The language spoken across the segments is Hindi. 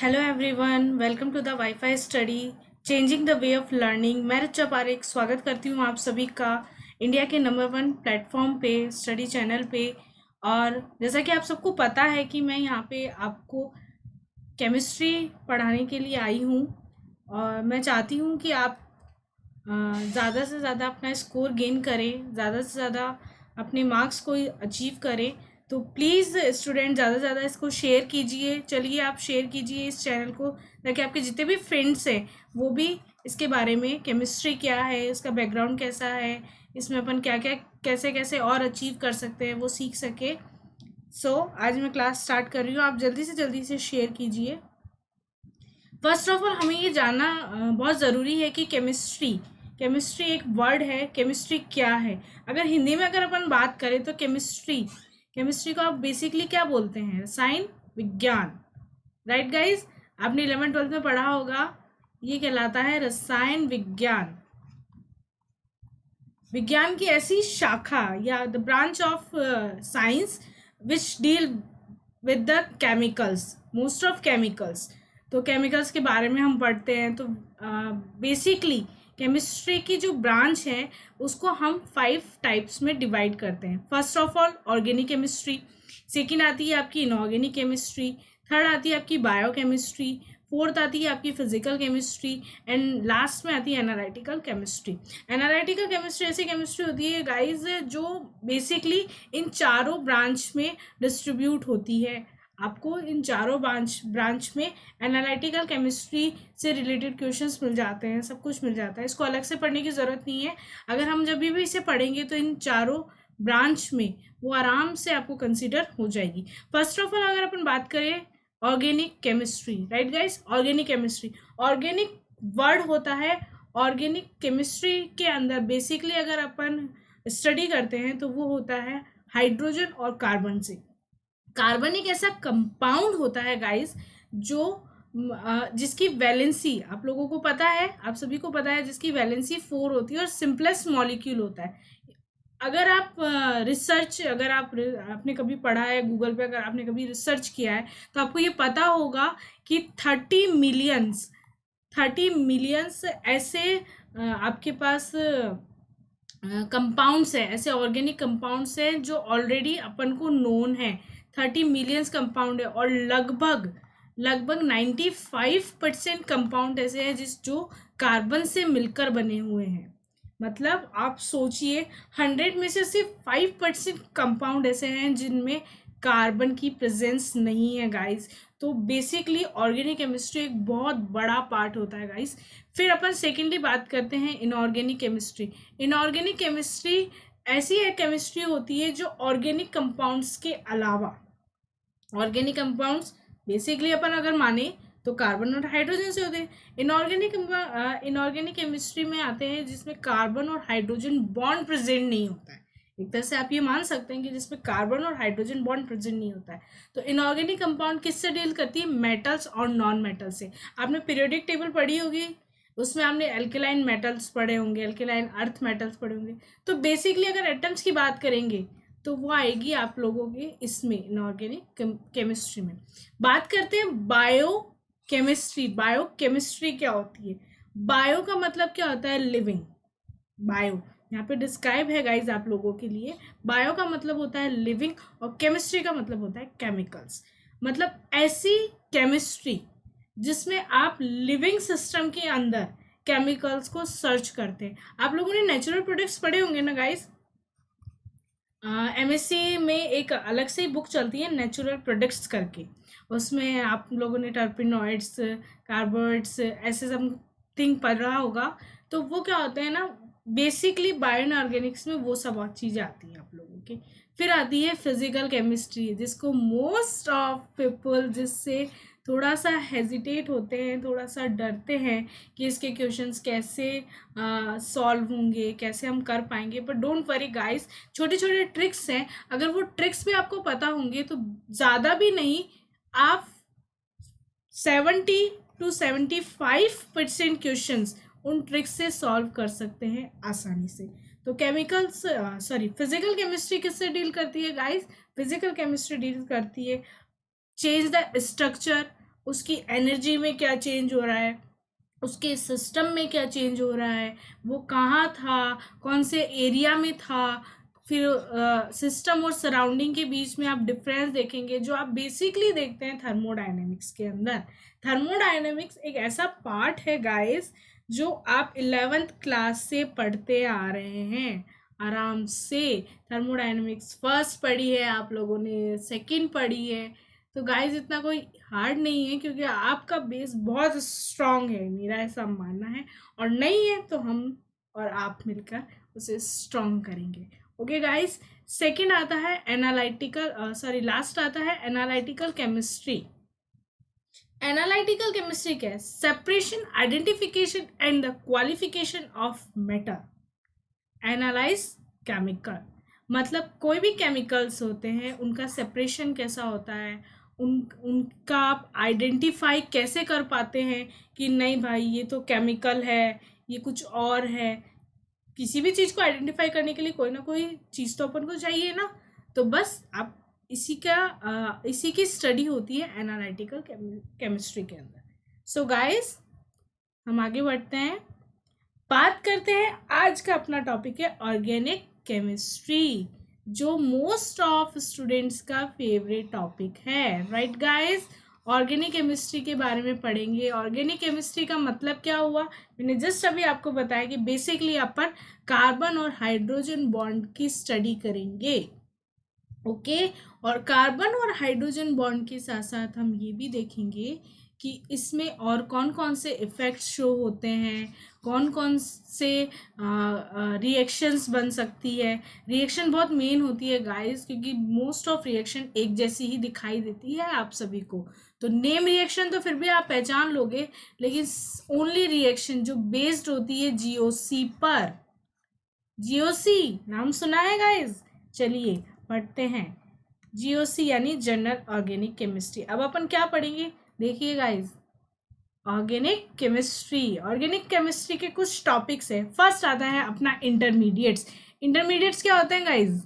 Hello everyone, welcome to the wifi study changing the way of learning. मैं रिचा पारेख स्वागत करती हूँ आप सभी का इंडिया के नंबर वन प्लेटफॉर्म पे, स्टडी चैनल पे। और जैसा कि आप सबको पता है कि मैं यहाँ पे आपको केमिस्ट्री पढ़ाने के लिए आई हूँ। और मैं चाहती हूँ कि आप ज़्यादा से ज़्यादा अपना स्कोर गेन करें, ज़्यादा से ज़्यादा अपने मार्क्स को अचीव करें। तो प्लीज़ स्टूडेंट ज़्यादा से ज़्यादा इसको शेयर कीजिए। चलिए आप शेयर कीजिए इस चैनल को, ताकि आपके जितने भी फ्रेंड्स हैं वो भी इसके बारे में, केमिस्ट्री क्या है, इसका बैकग्राउंड कैसा है, इसमें अपन क्या क्या कैसे कैसे और अचीव कर सकते हैं, वो सीख सके। आज मैं क्लास स्टार्ट कर रही हूँ, आप जल्दी से शेयर कीजिए। फर्स्ट ऑफ ऑल हमें ये जानना बहुत ज़रूरी है कि केमिस्ट्री केमिस्ट्री एक वर्ड है। केमिस्ट्री क्या है? अगर हिंदी में अगर अपन बात करें तो केमिस्ट्री केमिस्ट्री को आप बेसिकली क्या बोलते हैं? रसायन विज्ञान। राइट गाइज, आपने 11th 12th में पढ़ा होगा, ये कहलाता है रसायन विज्ञान। विज्ञान की ऐसी शाखा या the branch of science which deal with the chemicals, most of chemicals. तो केमिकल्स के बारे में हम पढ़ते हैं। तो बेसिकली केमिस्ट्री की जो ब्रांच है उसको हम 5 टाइप्स में डिवाइड करते हैं। First of all organic chemistry, second आती है आपकी इनऑर्गेनिक केमिस्ट्री, थर्ड आती है आपकी बायोकेमिस्ट्री, फोर्थ आती है आपकी फिजिकल केमिस्ट्री, एंड लास्ट में आती है एनालिटिकल केमिस्ट्री। एनालिटिकल केमिस्ट्री ऐसी केमिस्ट्री होती है गाइज जो बेसिकली इन चारों ब्रांच में डिस्ट्रीब्यूट होती है। आपको इन चारों ब्रांच में एनालिटिकल केमिस्ट्री से रिलेटेड क्वेश्चंस मिल जाते हैं, सब कुछ मिल जाता है। इसको अलग से पढ़ने की ज़रूरत नहीं है। अगर हम जब भी इसे पढ़ेंगे तो इन चारों ब्रांच में वो आराम से आपको कंसिडर हो जाएगी। फर्स्ट ऑफ ऑल अगर अपन बात करें organic chemistry, right guys, organic chemistry, organic word होता है। ऑर्गेनिक केमिस्ट्री के अंदर बेसिकली अगर अपन स्टडी करते हैं तो वो होता है हाइड्रोजन और कार्बन से। कार्बन एक ऐसा कंपाउंड होता है गाइस जो जिसकी वैलेंसी आप लोगों को पता है, आप सभी को पता है, जिसकी वैलेंसी 4 होती है और सिंपलेस्ट मॉलिक्यूल होता है। अगर आप रिसर्च अगर आप आपने कभी पढ़ा है गूगल पे, अगर आपने कभी रिसर्च किया है तो आपको ये पता होगा कि 30 मिलियंस ऐसे आपके पास कंपाउंड्स है, ऐसे ऑर्गेनिक कंपाउंड्स हैं जो ऑलरेडी अपन को नोन है। 30 मिलियंस कंपाउंड है और लगभग लगभग 95% कंपाउंड ऐसे हैं जो कार्बन से मिलकर बने हुए हैं। मतलब आप सोचिए 100 में से सिर्फ 5% कंपाउंड ऐसे हैं जिनमें कार्बन की प्रेजेंस नहीं है गाइस। तो बेसिकली ऑर्गेनिक केमिस्ट्री एक बहुत बड़ा पार्ट होता है गाइस। फिर अपन सेकेंडली बात करते हैं इनऑर्गेनिक केमिस्ट्री। इनऑर्गेनिक केमिस्ट्री ऐसी एक केमिस्ट्री होती है जो ऑर्गेनिक कंपाउंड्स के अलावा, ऑर्गेनिक कंपाउंड्स बेसिकली अपन अगर माने तो कार्बन और हाइड्रोजन से होते हैं। इनऑर्गेनिक केमिस्ट्री में आते हैं जिसमें कार्बन और हाइड्रोजन बॉन्ड प्रेजेंट नहीं होता है। एक तरह से आप ये मान सकते हैं कि जिसमें कार्बन और हाइड्रोजन बॉन्ड प्रेजेंट नहीं होता है। तो इनऑर्गेनिक कंपाउंड किससे डील करती है? मेटल्स और नॉन मेटल से। आपने पीरियोडिक टेबल पढ़ी होगी, उसमें आपने एल्केलाइन मेटल्स पढ़े होंगे, एल्केलाइन अर्थ मेटल्स पढ़े होंगे। तो बेसिकली अगर एटम्स की बात करेंगे तो वो आएगी आप लोगों के इसमें इनऑर्गेनिक केमिस्ट्री में। बात करते हैं बायो केमिस्ट्री। बायो केमिस्ट्री क्या होती है? बायो का मतलब क्या होता है? लिविंग। बायो यहाँ पे डिस्क्राइब है गाइज आप लोगों के लिए। बायो का मतलब होता है लिविंग और केमिस्ट्री का मतलब होता है केमिकल्स। मतलब ऐसी केमिस्ट्री जिसमें आप लिविंग सिस्टम के अंदर केमिकल्स को सर्च करते हैं। आप लोगों ने नेचुरल प्रोडक्ट्स पढ़े होंगे ना गाइज। एमएससी में एक अलग से बुक चलती है नेचुरल प्रोडक्ट्स करके, उसमें आप लोगों ने टर्पिनॉइड्स, कार्बोइड्स, ऐसे समथिंग पढ़ा होगा। तो वो क्या होते हैं ना, बेसिकली बायो ऑर्गेनिक्स में वो सब चीज़ें आती हैं आप लोगों की। फिर आती है फिजिकल केमिस्ट्री, जिसको मोस्ट ऑफ पीपल जिससे थोड़ा सा हेजिटेट होते हैं, थोड़ा सा डरते हैं कि इसके क्वेश्चंस कैसे सॉल्व होंगे, कैसे हम कर पाएंगे। बट डोंट वरी गाइस, छोटे छोटे ट्रिक्स हैं। अगर वो ट्रिक्स भी आपको पता होंगे तो ज़्यादा भी नहीं, आप 70 to 75% क्वेश्चंस उन ट्रिक्स से सॉल्व कर सकते हैं आसानी से। तो फिजिकल केमिस्ट्री किससे डील करती है गाइस? फिजिकल केमिस्ट्री डील करती है चेंज द स्ट्रक्चर उसकी एनर्जी में क्या चेंज हो रहा है, उसके सिस्टम में क्या चेंज हो रहा है, वो कहाँ था, कौन से एरिया में था। फिर सिस्टम और सराउंडिंग के बीच में आप डिफरेंस देखेंगे जो आप बेसिकली देखते हैं थर्मोडायनेमिक्स के अंदर। थर्मोडायनेमिक्स एक ऐसा पार्ट है गाइस जो आप 11th क्लास से पढ़ते आ रहे हैं आराम से। थर्मोडायनेमिक्स फर्स्ट पढ़ी है आप लोगों ने, सेकंड पढ़ी है, तो गाइस इतना कोई हार्ड नहीं है क्योंकि आपका बेस बहुत स्ट्रांग है, मेरा ऐसा मानना है। और नहीं है तो हम और आप मिलकर उसे स्ट्रांग करेंगे। ओके गाइस, सेकंड आता है एनालिटिकल, सॉरी लास्ट आता है एनालिटिकल केमिस्ट्री। एनालिटिकल केमिस्ट्री क्या है? Separation, identification and the qualification of matter. Analyse chemical मतलब कोई भी केमिकल्स होते हैं उनका सेपरेशन कैसा होता है, उनका आप आइडेंटिफाई कैसे कर पाते हैं कि नहीं भाई ये तो केमिकल है, ये कुछ और है। किसी भी चीज़ को आइडेंटिफाई करने के लिए कोई ना कोई चीज़ तो अपन को चाहिए ना, तो बस आप इसी की स्टडी होती है एनालिटिकल केमिस्ट्री के अंदर। सो गाइस, हम आगे बढ़ते हैं, बात करते हैं। आज का अपना टॉपिक है ऑर्गेनिक केमिस्ट्री, जो मोस्ट ऑफ स्टूडेंट्स का फेवरेट टॉपिक है, राइट गाइस। ऑर्गेनिक केमिस्ट्री के बारे में पढ़ेंगे। ऑर्गेनिक केमिस्ट्री का मतलब क्या हुआ, मैंने जस्ट अभी आपको बताया कि बेसिकली अपन कार्बन और हाइड्रोजन बॉन्ड की स्टडी करेंगे। ओके, और कार्बन और हाइड्रोजन बॉन्ड के साथ साथ हम ये भी देखेंगे कि इसमें और कौन कौन से इफेक्ट्स शो होते हैं, कौन कौन से रिएक्शंस बन सकती है। रिएक्शन बहुत मेन होती है गाइस क्योंकि मोस्ट ऑफ रिएक्शन एक जैसी ही दिखाई देती है आप सभी को। तो नेम रिएक्शन तो फिर भी आप पहचान लोगे, लेकिन ओनली रिएक्शन जो बेस्ड होती है जीओसी पर। जीओसी नाम सुना है गाइस? चलिए पढ़ते हैं। जीओसी यानी जनरल ऑर्गेनिक केमिस्ट्री। अब अपन क्या पढ़ेंगे, देखिए guys, organic chemistry. Organic chemistry के कुछ टॉपिक्स है। फर्स्ट आता है अपना इंटरमीडिएट्स। इंटरमीडिएट्स क्या होते हैं गाइस?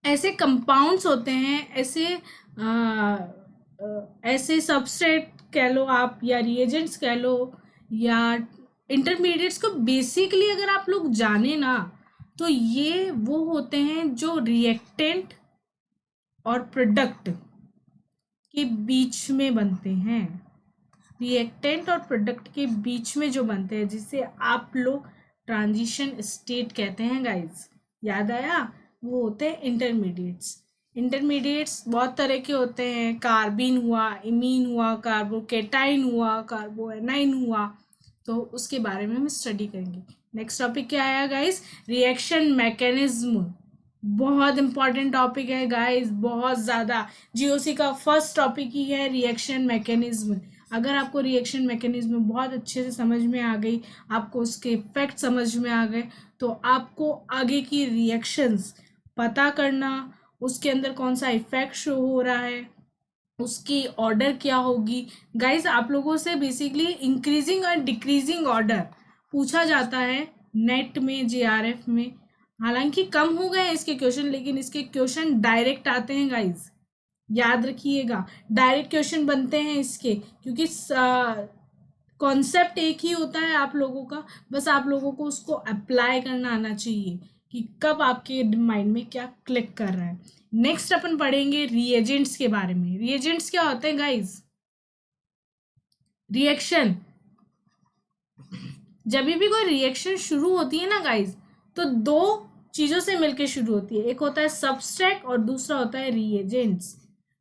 ऐसे कंपाउंड्स होते हैं, ऐसे सबस्ट्रेट कह लो आप या रिएजेंट्स कह लो, या इंटरमीडिएट्स को बेसिकली अगर आप लोग जाने ना तो ये वो होते हैं जो रिएक्टेंट और प्रोडक्ट के बीच में बनते हैं। रिएक्टेंट और प्रोडक्ट के बीच में जो बनते हैं जिसे आप लोग ट्रांजिशन स्टेट कहते हैं गाइस, याद आया? वो होते हैं इंटरमीडिएट्स। इंटरमीडिएट्स बहुत तरह के होते हैं, कार्बिन हुआ, इमीन हुआ, कार्बोकेटाइन हुआ, कार्बोएनाइन हुआ, तो उसके बारे में हम स्टडी करेंगे। नेक्स्ट टॉपिक क्या आया गाइस? Reaction mechanism. बहुत इंपॉर्टेंट टॉपिक है गाइस, बहुत ज़्यादा। जीओसी का फर्स्ट टॉपिक ही है रिएक्शन मैकेनिज्म। अगर आपको रिएक्शन मैकेनिज्म बहुत अच्छे से समझ में आ गई, आपको उसके इफेक्ट समझ में आ गए, तो आपको आगे की रिएक्शंस पता करना, उसके अंदर कौन सा इफेक्ट शो हो रहा है, उसकी ऑर्डर क्या होगी। गाइस आप लोगों से बेसिकली इंक्रीजिंग और डिक्रीजिंग ऑर्डर पूछा जाता है नेट में, जेआरएफ में। हालांकि कम हो गए इसके क्वेश्चन, लेकिन इसके क्वेश्चन डायरेक्ट आते हैं गाइस, याद रखिएगा। डायरेक्ट क्वेश्चन बनते हैं इसके क्योंकि कॉन्सेप्ट एक ही होता है आप लोगों का, बस आप लोगों को उसको अप्लाई करना आना चाहिए कि कब आपके माइंड में क्या क्लिक कर रहा है। नेक्स्ट अपन पढ़ेंगे रिएजेंट्स के बारे में। रिएजेंट्स क्या होते हैं गाइस? रिएक्शन, जब भी कोई रिएक्शन शुरू होती है ना गाइस, तो दो चीजों से मिलकर शुरू होती है, एक होता है सबस्ट्रैट और दूसरा होता है रिएजेंट्स।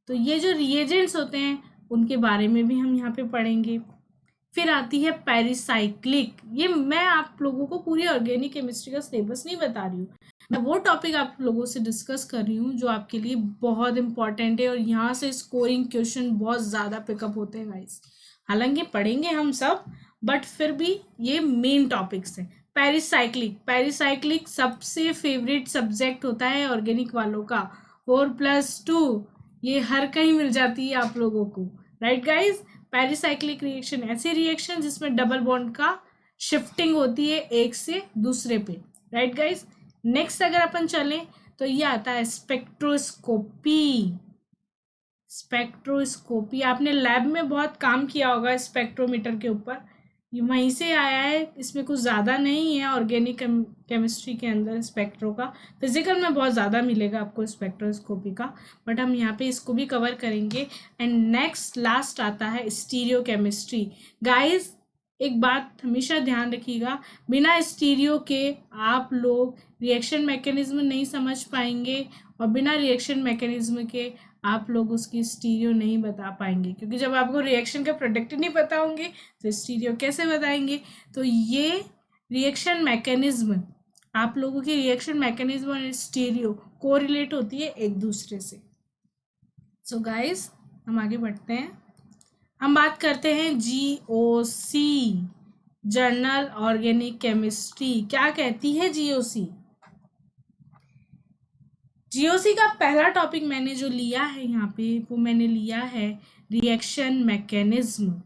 तो ये जो रिएजेंट्स होते हैं उनके बारे में भी हम यहाँ पे पढ़ेंगे। फिर आती है पेरिसाइक्लिक। ये मैं आप लोगों को पूरी ऑर्गेनिक केमिस्ट्री का सिलेबस नहीं बता रही हूँ, मैं वो टॉपिक आप लोगों से डिस्कस कर रही हूँ जो आपके लिए बहुत इंपॉर्टेंट है और यहाँ से स्कोरिंग क्वेश्चन बहुत ज़्यादा पिकअप होते हैं गाइस। हालांकि पढ़ेंगे हम सब, बट फिर भी ये मेन टॉपिक्स हैं। पेरिसाइक्लिक, पेरिसाइक्लिक सबसे फेवरेट सब्जेक्ट होता है ऑर्गेनिक वालों का। 4+2 ये हर कहीं मिल जाती है आप लोगों को, राइट गाइज। पेरिसाइक्लिक रिएक्शन ऐसी रिएक्शन जिसमें डबल बॉन्ड का शिफ्टिंग होती है एक से दूसरे पे, राइट गाइज। नेक्स्ट अगर अपन चलें तो ये आता है स्पेक्ट्रोस्कोपी। स्पेक्ट्रोस्कोपी आपने लैब में बहुत काम किया होगा स्पेक्ट्रोमीटर के ऊपर, ये वहीं से आया है, इसमें कुछ ज़्यादा नहीं है ऑर्गेनिक केमिस्ट्री के अंदर स्पेक्ट्रो का। फिजिकल में बहुत ज़्यादा मिलेगा आपको स्पेक्ट्रोस्कोपी का, बट हम यहाँ पे इसको भी कवर करेंगे। एंड नेक्स्ट लास्ट आता है स्टीरियो केमिस्ट्री। गाइस एक बात हमेशा ध्यान रखिएगा, बिना स्टीरियो के आप लोग रिएक्शन मैकेनिज्म नहीं समझ पाएंगे, और बिना रिएक्शन मैकेनिज्म के आप लोग उसकी स्टीरियो नहीं बता पाएंगे, क्योंकि जब आपको रिएक्शन का प्रोडक्ट नहीं पता होंगे तो स्टीरियो कैसे बताएंगे। तो ये रिएक्शन मैकेनिज्म, आप लोगों की रिएक्शन मैकेनिज्म और स्टीरियो कोरिलेट होती है एक दूसरे से। सो गाइस हम आगे बढ़ते हैं, हम बात करते हैं जीओसी, जर्नल ऑर्गेनिक केमिस्ट्री। क्या कहती है जीओसी? जीओसी का पहला टॉपिक मैंने जो लिया है यहाँ पे, वो मैंने लिया है रिएक्शन मैकेनिज्म।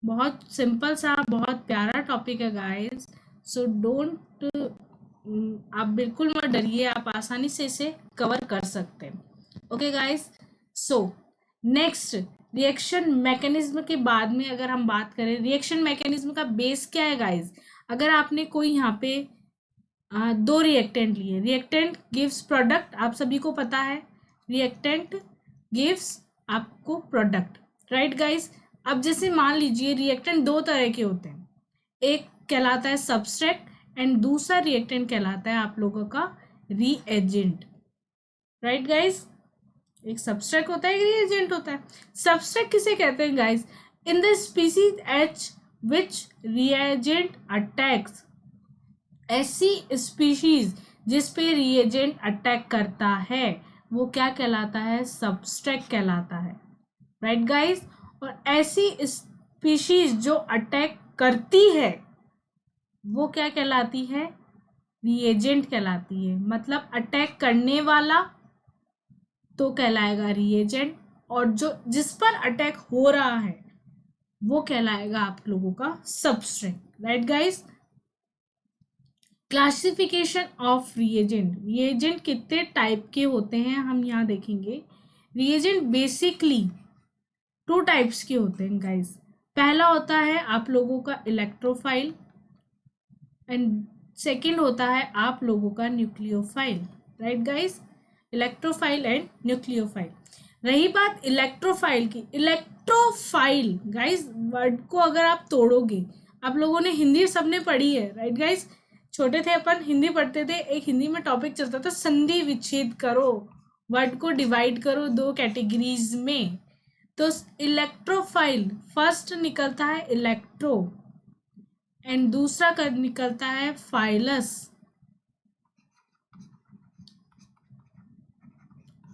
बहुत सिंपल सा बहुत प्यारा टॉपिक है गाइस, सो डोंट, आप बिल्कुल मत डरिए, आप आसानी से इसे कवर कर सकते हैं। Okay guys, so next reaction mechanism के बाद में अगर हम बात करें, रिएक्शन मैकेनिज्म का बेस क्या है गाइस? अगर आपने कोई यहाँ पे दो रिएक्टेंट लिए, रिएक्टेंट गिव्स प्रोडक्ट, आप सभी को पता है रिएक्टेंट गिव्स आपको प्रोडक्ट, राइट गाइस। अब जैसे मान लीजिए रिएक्टेंट दो तरह के होते हैं, एक कहलाता है सब्सट्रैक्ट एंड दूसरा रिएक्टेंट कहलाता है आप लोगों का रीएजेंट, राइट गाइस। एक सब्सट्रैक्ट होता है, एक रिएजेंट होता है। सब्सट्रैक्ट किसे कहते हैं guys? In the species H which reagent attacks, ऐसी स्पीशीज जिस पे रिएजेंट अटैक करता है वो क्या कहलाता है? सब्सट्रैक्ट कहलाता है, राइट गाइस। और ऐसी स्पीशीज जो अटैक करती है वो क्या कहलाती है? रिएजेंट कहलाती है। मतलब अटैक करने वाला तो कहलाएगा रिएजेंट, और जो जिस पर अटैक हो रहा है वो कहलाएगा आप लोगों का subtract, right guys. Classification of reagent, reagent कितने टाइप के होते हैं हम यहाँ देखेंगे। रिएजेंट बेसिकली टू टाइप्स के होते हैं गाइस। पहला होता है आप लोगों का इलेक्ट्रोफाइल एंड सेकंड होता है आप लोगों का nucleophile, right guys. Electrophile and nucleophile. रही बात इलेक्ट्रोफाइल की, इलेक्ट्रोफाइल गाइस वर्ड को अगर आप तोड़ोगे, आप लोगों ने हिंदी सबने पढ़ी है, राइट गाइस। छोटे थे अपन हिंदी पढ़ते थे, एक हिंदी में टॉपिक चलता था संधि विच्छेद करो, वर्ड को डिवाइड करो दो कैटेगरीज में। तो इलेक्ट्रोफाइल फर्स्ट निकलता है इलेक्ट्रो एंड दूसरा निकलता है फाइलस,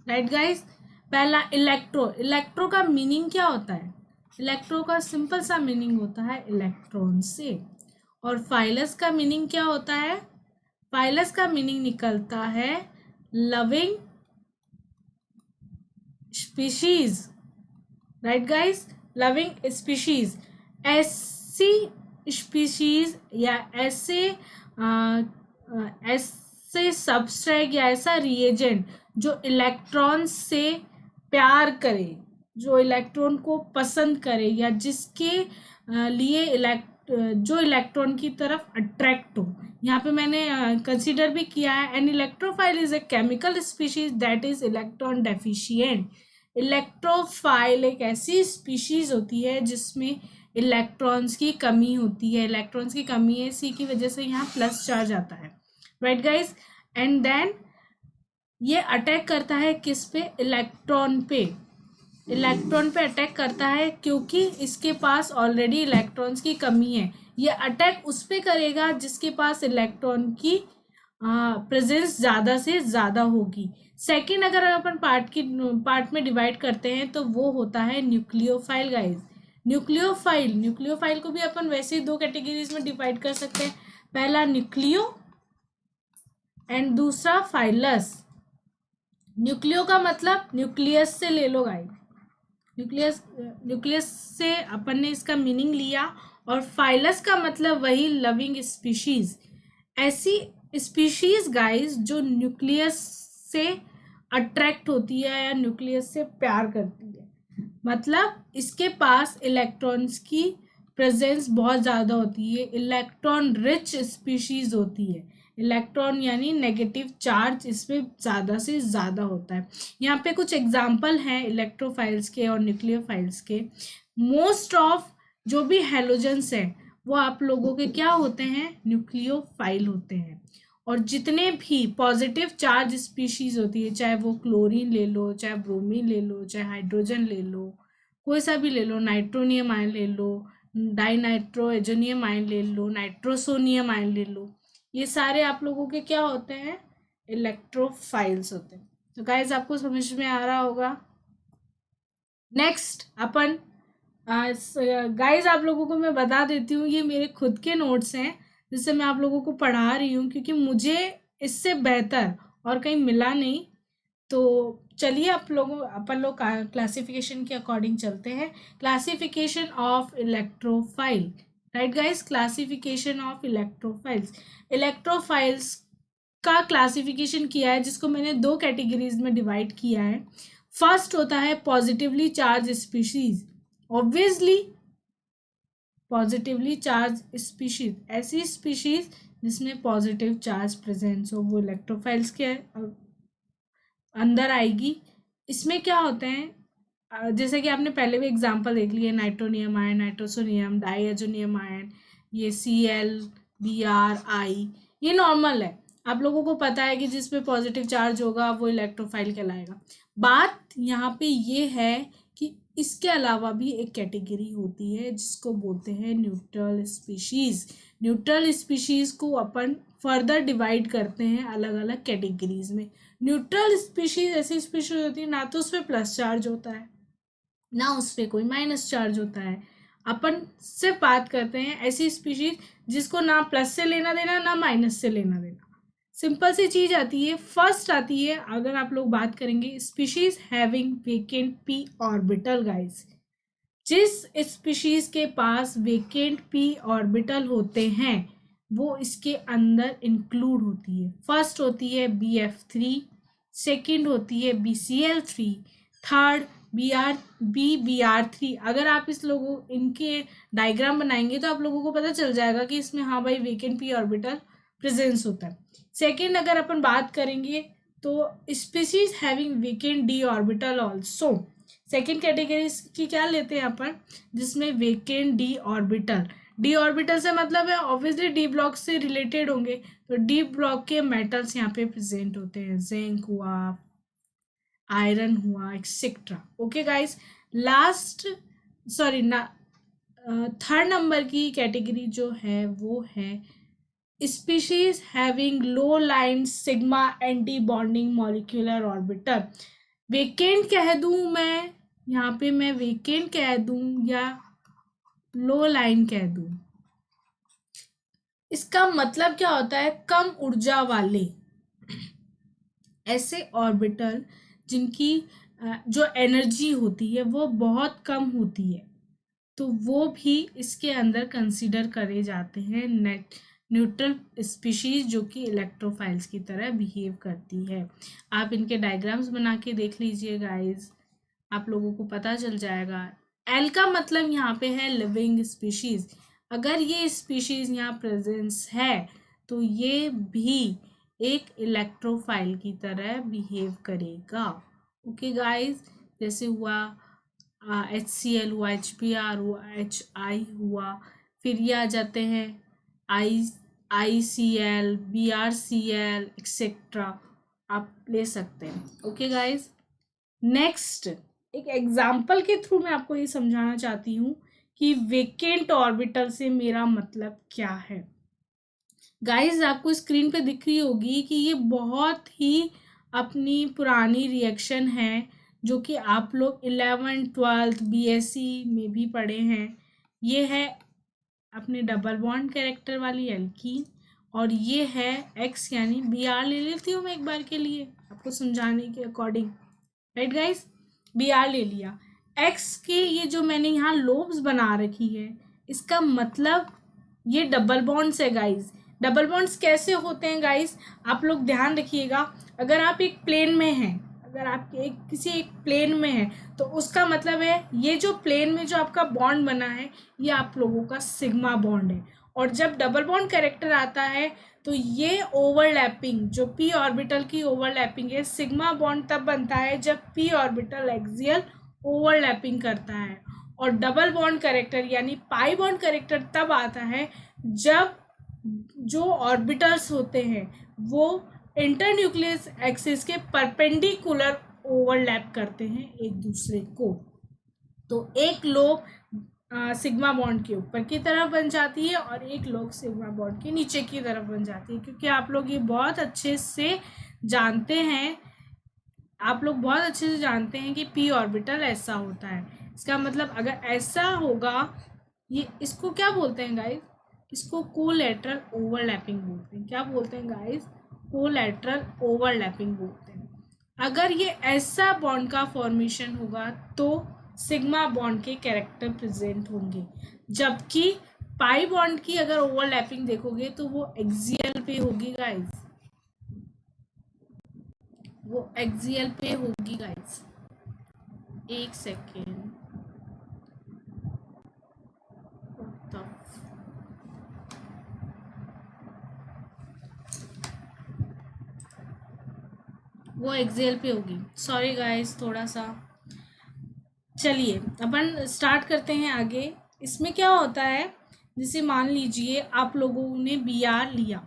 राइट गाइस। पहला इलेक्ट्रो, इलेक्ट्रो का मीनिंग क्या होता है? इलेक्ट्रो का सिंपल सा मीनिंग होता है इलेक्ट्रॉन से। और फाइलस का मीनिंग क्या होता है? फाइलस का मीनिंग निकलता है loving species, right guys, loving species. ऐसी स्पीशीज या ऐसे सब्सट्रैक्ट या ऐसा रिएजेंट जो इलेक्ट्रॉन से प्यार करे, जो इलेक्ट्रॉन को पसंद करे, या जिसके लिए जो इलेक्ट्रॉन की तरफ अट्रैक्ट हो। यहाँ पे मैंने कंसीडर भी किया है। An electrophile is a chemical species that is electron deficient. Electrophile एक ऐसी स्पीशीज होती है जिसमें इलेक्ट्रॉन्स की कमी होती है, इलेक्ट्रॉन्स की कमी है, इसी की वजह से यहाँ प्लस चार्ज आता है, राइट गाइस। एंड देन ये अटैक करता है किस पे? इलेक्ट्रॉन पे, इलेक्ट्रॉन पे अटैक करता है क्योंकि इसके पास ऑलरेडी इलेक्ट्रॉन्स की कमी है। ये अटैक उस पे करेगा जिसके पास इलेक्ट्रॉन की प्रेजेंस ज़्यादा से ज़्यादा होगी। सेकंड अगर अपन पार्ट में डिवाइड करते हैं तो वो होता है न्यूक्लियोफाइल गाइस। न्यूक्लियोफाइल को भी अपन वैसे ही दो कैटेगरीज में डिवाइड कर सकते हैं, पहला न्यूक्लियो एंड दूसरा फाइलस। न्यूक्लियो का मतलब न्यूक्लियस से ले लो गाइस, न्यूक्लियस से अपन ने इसका मीनिंग लिया। और फाइलस का मतलब वही लविंग स्पीशीज, ऐसी स्पीशीज गाइस जो न्यूक्लियस से अट्रैक्ट होती है या न्यूक्लियस से प्यार करती है, मतलब इसके पास इलेक्ट्रॉन्स की प्रेजेंस बहुत ज़्यादा होती है, इलेक्ट्रॉन रिच स्पीशीज होती है। इलेक्ट्रॉन यानी नेगेटिव चार्ज इसमें ज़्यादा से ज़्यादा होता है। यहाँ पे कुछ एग्जाम्पल हैं इलेक्ट्रोफाइल्स के और न्यूक्लियोफाइल्स के। मोस्ट ऑफ जो भी हेलोजेंस हैं वो आप लोगों के क्या होते हैं, न्यूक्लियोफाइल होते हैं। और जितने भी पॉजिटिव चार्ज स्पीशीज होती है, चाहे वो क्लोरीन ले लो, चाहे ब्रोमीन ले लो, चाहे हाइड्रोजन ले लो, कोई सा भी ले लो, नाइट्रोनियम आयन ले लो, डाइनाइट्रो एजोनियम आयन ले लो, नाइट्रोसोनियम आयन ले लो, ये सारे आप लोगों के क्या होते हैं, इलेक्ट्रोफाइल्स होते हैं। तो गाइज आपको समझ में आ रहा होगा। नेक्स्ट अपन गाइज आप लोगों को मैं बता देती हूँ, ये मेरे खुद के नोट्स हैं जिससे मैं आप लोगों को पढ़ा रही हूँ, क्योंकि मुझे इससे बेहतर और कहीं मिला नहीं। तो चलिए अपन लोग क्लासिफिकेशन के अकॉर्डिंग चलते हैं। Classification of electrophile, right guys, classification of electrophiles. Electrophiles का क्लासिफिकेशन किया है जिसको मैंने दो कैटेगरीज में डिवाइड किया है। फर्स्ट होता है positively charge species. Obviously positively charge species, ऐसी स्पीशीज जिसमें पॉजिटिव चार्ज प्रेजेंस हो, वो इलेक्ट्रोफाइल्स के अंदर आएगी। इसमें क्या होते हैं, जैसे कि आपने पहले भी एग्जांपल देख लिया, nitronium ion, nitrosonium, diazonium ion, ये Cl, Br, I, ये नॉर्मल है, आप लोगों को पता है कि जिस पे पॉजिटिव चार्ज होगा वो इलेक्ट्रोफाइल कहलाएगा। बात यहाँ पे ये है कि इसके अलावा भी एक कैटेगरी होती है जिसको बोलते हैं न्यूट्रल स्पीशीज। न्यूट्रल स्पीशीज को अपन फर्दर डिवाइड करते हैं अलग अलग कैटेगरीज में। न्यूट्रल स्पीशीज ऐसी स्पीशीज होती है ना तो उस पर प्लस चार्ज होता है ना उस पर कोई माइनस चार्ज होता है। अपन से बात करते हैं ऐसी स्पीशीज जिसको ना प्लस से लेना देना ना माइनस से लेना देना। सिंपल सी चीज आती है, फर्स्ट आती है अगर आप लोग बात करेंगे species having vacant p orbital. Guys, जिस स्पीशीज के पास वेकेंट p ऑर्बिटल होते हैं वो इसके अंदर इंक्लूड होती है। फर्स्ट होती है BF3, सेकंड होती है BCl3, थर्ड BR3। अगर आप इस लोगों इनके डायग्राम बनाएंगे तो आप लोगों को पता चल जाएगा कि इसमें हाँ भाई वेकेंट p ऑर्बिटल प्रेजेंस होता है। सेकंड अगर अपन बात करेंगे तो species having vacant d orbital also. Second category की क्या लेते हैं अपन, जिसमें vacant D orbital. D orbital से मतलब है ऑब्वियसली डी ब्लॉक से रिलेटेड होंगे, तो डी ब्लॉक के मेटल्स यहाँ पे प्रेजेंट होते हैं, जिंक हुआ, आयरन हुआ, etcetera. Okay guys, last sorry ना थर्ड नंबर की कैटेगरी जो है वो है species having low line sigma anti bonding molecular orbital. Vacant कह दूं मैं यहाँ पे, मैं वेकेंट कह दूं या लो लाइन कह दूं, इसका मतलब क्या होता है, कम ऊर्जा वाले ऐसे ऑर्बिटल जिनकी जो एनर्जी होती है वो बहुत कम होती है, तो वो भी इसके अंदर कंसीडर करे जाते हैं न्यूट्रल स्पीशीज जो कि इलेक्ट्रोफाइल्स की तरह बिहेव करती है। आप इनके डायग्राम्स बना के देख लीजिए गाइस, आप लोगों को पता चल जाएगा। एल का मतलब यहाँ पे है लिविंग स्पीशीज। अगर ये स्पीशीज यहाँ प्रेजेंस है तो ये भी एक इलेक्ट्रोफाइल की तरह बिहेव करेगा। ओके गाइस, जैसे हुआ HCl हुआ, HBr हुआ, HI हुआ, फिर ये आ जाते हैं ICl, BrCl एक्सेट्रा, आप ले सकते हैं। ओके गाइस, नेक्स्ट एक एग्जाम्पल के थ्रू मैं आपको ये समझाना चाहती हूँ कि वेकेंट ऑर्बिटल से मेरा मतलब क्या है। गाइस, आपको स्क्रीन पे दिख रही होगी कि ये बहुत ही अपनी पुरानी रिएक्शन है जो कि आप लोग 11th 12th BSc में भी पढ़े हैं। ये है अपने डबल बॉन्ड कैरेक्टर वाली एल्कीन और ये है X यानी Br। ले लेती हूँ मैं एक बार के लिए आपको समझाने के अकॉर्डिंग, राइट गाइस, Br ले लिया। X के ये जो मैंने यहाँ लोब्स बना रखी है इसका मतलब ये डबल बॉन्ड्स है गाइस। डबल बॉन्ड्स कैसे होते हैं गाइस, आप लोग ध्यान रखिएगा। अगर आप एक प्लेन में हैं, अगर आप किसी एक प्लेन में है तो उसका मतलब है ये जो प्लेन में जो आपका बॉन्ड बना है ये आप लोगों का सिग्मा बॉन्ड है। और जब डबल बॉन्ड कैरेक्टर आता है तो ये ओवरलैपिंग, जो पी ऑर्बिटल की ओवरलैपिंग है, सिग्मा बॉन्ड तब बनता है जब पी ऑर्बिटल एक्सियल ओवरलैपिंग करता है। और डबल बॉन्ड कैरेक्टर यानी पाई बॉन्ड कैरेक्टर तब आता है जब जो ऑर्बिटल्स होते हैं वो इंटरन्यूक्लियस एक्सिस के परपेंडिकुलर ओवरलैप करते हैं एक दूसरे को। तो एक लोब सिग्मा बॉन्ड के ऊपर की तरफ बन जाती है और एक लोब सिग्मा बॉन्ड के नीचे की तरफ बन जाती है। क्योंकि आप लोग ये बहुत अच्छे से जानते हैं, आप लोग बहुत अच्छे से जानते हैं कि पी ऑर्बिटल ऐसा होता है। इसका मतलब अगर ऐसा होगा, ये इसको क्या बोलते हैं गाइस? इसको कोलैटरल ओवरलैपिंग बोलते हैं। क्या बोलते हैं गाइस? कोलैटरल ओवरलैपिंग बोलते हैं। अगर ये ऐसा बॉन्ड का फॉर्मेशन होगा तो सिग्मा बॉन्ड के कैरेक्टर प्रेजेंट होंगे, जबकि पाई बॉन्ड की अगर ओवरलैपिंग देखोगे तो वो एक्सियल पे होगी गाइस, वो एक्सियल पे होगी गाइस। एक सेकेंड, वो एक्सेल पे होगी। सॉरी गाइस, थोड़ा सा। चलिए अपन स्टार्ट करते हैं आगे। इसमें क्या होता है, जैसे मान लीजिए आप लोगों ने बी आर लिया,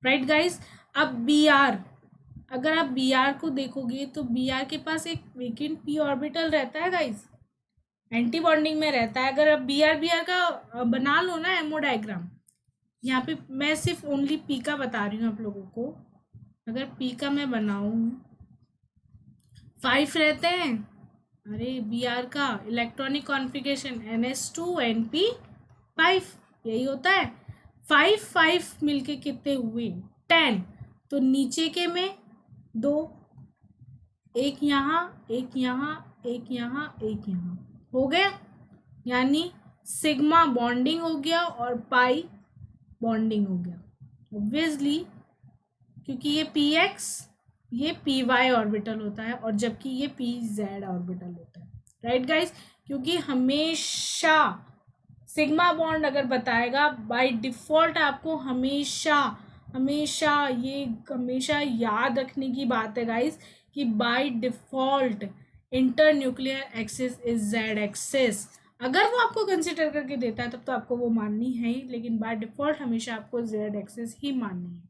राइट गाइस। अब बी आर, अगर आप बी आर को देखोगे तो बी आर के पास एक वेकेंट पी ऑर्बिटल रहता है गाइस, एंटी बॉन्डिंग में रहता है। अगर आप बी आर का बना लो ना एमओ डायग्राम, यहाँ पे मैं सिर्फ ओनली पी का बता रही हूँ आप लोगों को। अगर पी का मैं बनाऊँ, 5 रहते हैं, अरे बी आर का इलेक्ट्रॉनिक कॉन्फ़िगरेशन NS2 NP5 यही होता है। 5 मिलके कितने हुए? 10। तो नीचे के में 2, एक यहाँ, एक यहाँ, एक यहाँ, एक यहाँ, हो गया। यानी सिग्मा बॉन्डिंग हो गया और पाई बॉन्डिंग हो गया ऑब्वियसली, क्योंकि ये PX ये PY ऑर्बिटल होता है और जबकि ये PZ ऑर्बिटल होता है, राइट गाइस। क्योंकि हमेशा सिग्मा बॉन्ड अगर बताएगा बाय डिफॉल्ट आपको हमेशा हमेशा ये हमेशा याद रखने की बात है गाइस कि by default internuclear axis is Z axis. अगर वो आपको कंसिडर करके देता है तब तो आपको वो माननी है ही, लेकिन बाय डिफॉल्ट हमेशा आपको जेड एक्सिस ही माननी है।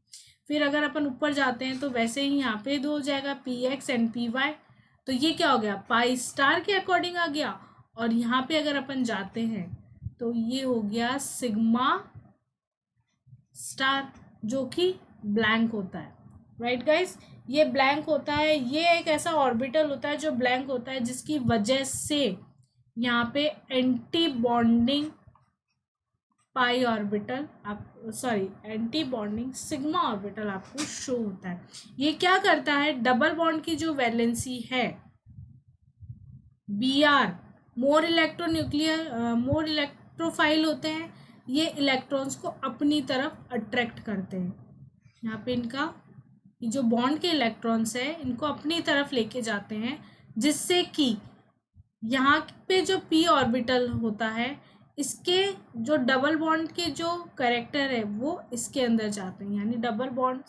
फिर अगर अपन ऊपर जाते हैं तो वैसे ही यहाँ पे 2 हो जाएगा, PX एंड PY। तो ये क्या हो गया? पाई स्टार के अकॉर्डिंग आ गया। और यहाँ पे अगर अपन जाते हैं तो ये हो गया सिग्मा स्टार, जो कि ब्लैंक होता है, राइट गाइस। ये ब्लैंक होता है, ये एक ऐसा ऑर्बिटल होता है जो ब्लैंक होता है, जिसकी वजह से यहाँ पे एंटी बॉन्डिंग पाई ऑर्बिटल आप sorry anti bonding sigma orbital आपको शो होता है। ये क्या करता है? डबल बॉन्ड की जो वैलेंसी है बी आर, मोर इलेक्ट्रोफाइल होते हैं, ये इलेक्ट्रॉन्स को अपनी तरफ अट्रैक्ट करते हैं। यहाँ पे इनका ये जो बॉन्ड के इलेक्ट्रॉन्स है इनको अपनी तरफ लेके जाते हैं, जिससे कि यहाँ पे जो पी ऑर्बिटल होता है इसके जो डबल बॉन्ड के जो कैरेक्टर है वो इसके अंदर जाते हैं, यानी डबल बॉन्ड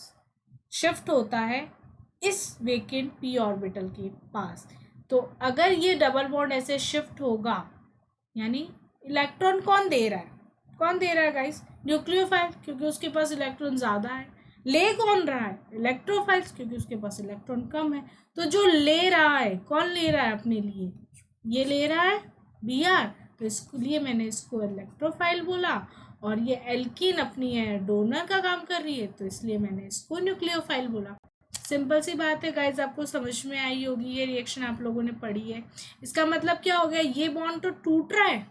शिफ्ट होता है इस वेकेंट पी ऑर्बिटल के पास। तो अगर ये डबल बॉन्ड ऐसे शिफ्ट होगा, यानी इलेक्ट्रॉन कौन दे रहा है? कौन दे रहा है गाइस? न्यूक्लियोफाइल, क्योंकि उसके पास इलेक्ट्रॉन ज़्यादा है। ले कौन रहा है? इलेक्ट्रोफाइल्स, क्योंकि उसके पास इलेक्ट्रॉन कम है। तो जो ले रहा है, कौन ले रहा है अपने लिए? ये ले रहा है बी आर, तो इसलिए मैंने इसको इलेक्ट्रोफाइल बोला। और ये एल्कीन अपनी है डोनर का काम कर रही है, तो इसलिए मैंने इसको न्यूक्लियोफाइल बोला। सिंपल सी बात है गाइज, आपको समझ में आई होगी, ये रिएक्शन आप लोगों ने पढ़ी है। इसका मतलब क्या हो गया? ये बॉन्ड तो टूट रहा है,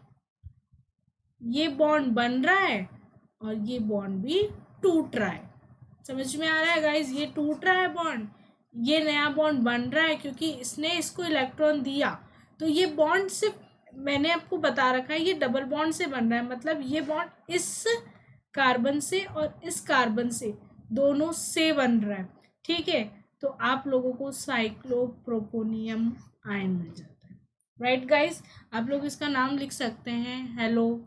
ये बॉन्ड बन रहा है और ये बॉन्ड भी टूट रहा है। समझ में आ रहा है गाइज? ये टूट रहा है बॉन्ड, ये नया बॉन्ड बन रहा है क्योंकि इसने इसको इलेक्ट्रॉन दिया। तो ये बॉन्ड सिर्फ मैंने आपको बता रखा है ये डबल बॉन्ड से बन रहा है, मतलब ये बॉन्ड इस कार्बन से और इस कार्बन से दोनों से बन रहा है, ठीक है। तो आप लोगों को साइक्लोप्रोपोनियम आयन मिल जाता है। राइट गाइस, आप लोग इसका नाम लिख सकते हैं, हेलो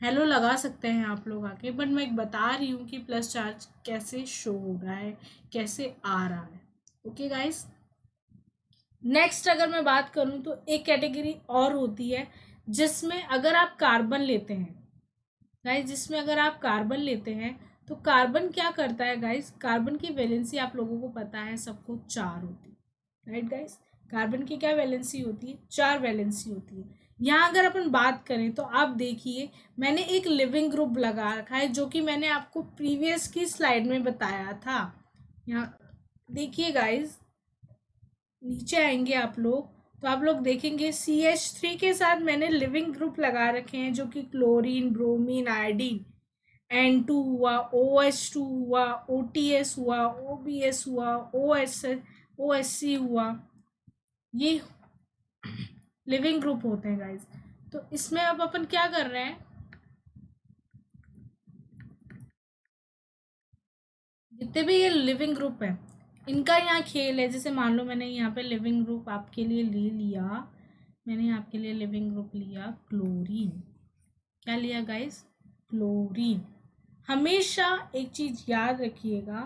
हेलो लगा सकते हैं आप लोग आके, बट मैं एक बता रही हूँ कि प्लस चार्ज कैसे शो हो रहा है, कैसे आ रहा है। ओके गाइस, नेक्स्ट अगर मैं बात करूँ तो एक कैटेगरी और होती है जिसमें अगर आप कार्बन लेते हैं गाइस, जिसमें अगर आप कार्बन लेते हैं तो कार्बन क्या करता है गाइस, कार्बन की वैलेंसी आप लोगों को पता है सबको 4 होती है। राइट गाइस, कार्बन की क्या वैलेंसी होती है, 4 वैलेंसी होती है। यहाँ अगर अपन बात करें तो आप देखिए मैंने एक लिविंग ग्रुप लगा रखा है जो कि मैंने आपको प्रीवियस की स्लाइड में बताया था। यहाँ देखिए गाइस, नीचे आएंगे आप लोग तो आप लोग देखेंगे CH3 के साथ मैंने लिविंग ग्रुप लगा रखे हैं जो कि क्लोरीन, ब्रोमीन, आयोडीन, N2 हुआ, OH2 हुआ, OTS हुआ, OBS हुआ, OSC हुआ, ये लिविंग ग्रुप होते हैं गाइस। तो इसमें अब अपन क्या कर रहे हैं, जितने भी ये लिविंग ग्रुप है इनका यहाँ खेल है। जैसे मान लो मैंने यहाँ पे लिविंग ग्रुप आपके लिए ले लिया, मैंने आपके लिए लिविंग ग्रुप लिया क्लोरीन। क्या लिया गाइस, क्लोरीन। हमेशा एक चीज याद रखिएगा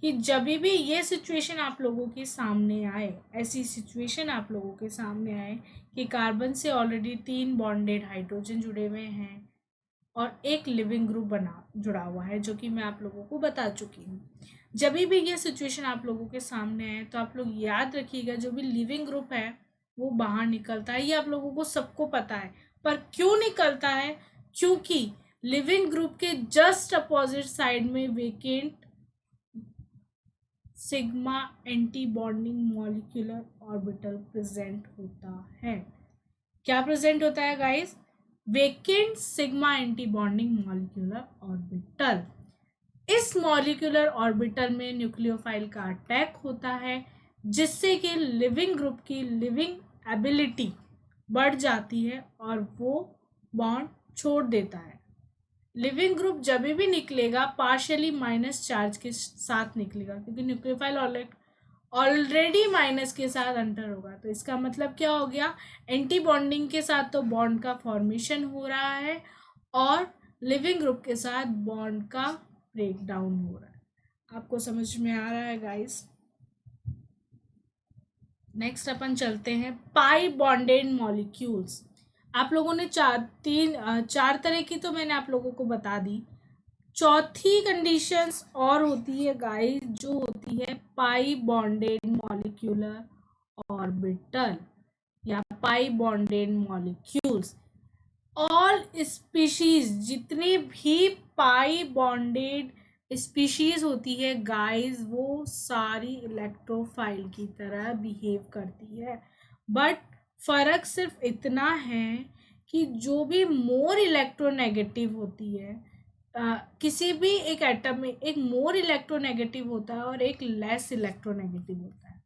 कि जब भी ये सिचुएशन आप लोगों के सामने आए, ऐसी सिचुएशन आप लोगों के सामने आए कि कार्बन से ऑलरेडी 3 बॉन्डेड हाइड्रोजन जुड़े हुए हैं और एक लिविंग ग्रुप बना जुड़ा हुआ है, जो कि मैं आप लोगों को बता चुकी हूँ। जब भी ये सिचुएशन आप लोगों के सामने आए तो आप लोग याद रखिएगा जो भी लिविंग ग्रुप है वो बाहर निकलता है। ये आप लोगों को सबको पता है, पर क्यों निकलता है, क्योंकि लिविंग ग्रुप के जस्ट अपोजिट साइड में vacant sigma anti bonding molecular orbital present होता है। क्या प्रेजेंट होता है guys, vacant sigma anti bonding molecular orbital. इस मॉलिक्यूलर ऑर्बिटल में न्यूक्लियोफाइल का अटैक होता है जिससे कि लिविंग ग्रुप की लिविंग एबिलिटी बढ़ जाती है और वो बॉन्ड छोड़ देता है। लिविंग ग्रुप जब भी निकलेगा पार्शियली माइनस चार्ज के साथ निकलेगा, क्योंकि न्यूक्लियोफाइल ऑलरेडी माइनस के साथ अंतर होगा। तो इसका मतलब क्या हो गया, एंटी बॉन्डिंग के साथ तो बॉन्ड का फॉर्मेशन हो रहा है और लिविंग ग्रुप के साथ बॉन्ड का ब्रेक डाउन हो रहा है। आपको समझ में आ रहा है गाइस। नेक्स्ट अपन चलते हैं पाई बॉन्डेड मॉलिक्यूल्स। आप लोगों ने चार तरह की तो मैंने आप लोगों को बता दी। चौथी कंडीशंस और होती है गाइस, जो होती है पाई बॉन्डेड मॉलिक्यूलर ऑर्बिटल या पाई बॉन्डेड मॉलिक्यूल्स। ऑल स्पीशीज, जितनी भी पाई बॉन्डेड स्पीशीज होती है गाइस वो सारी इलेक्ट्रोफाइल की तरह बिहेव करती है, बट फर्क सिर्फ इतना है कि जो भी मोर इलेक्ट्रोनेगेटिव होती है, किसी भी एक एटम में एक मोर इलेक्ट्रोनेगेटिव होता है और एक लेस इलेक्ट्रोनेगेटिव होता है।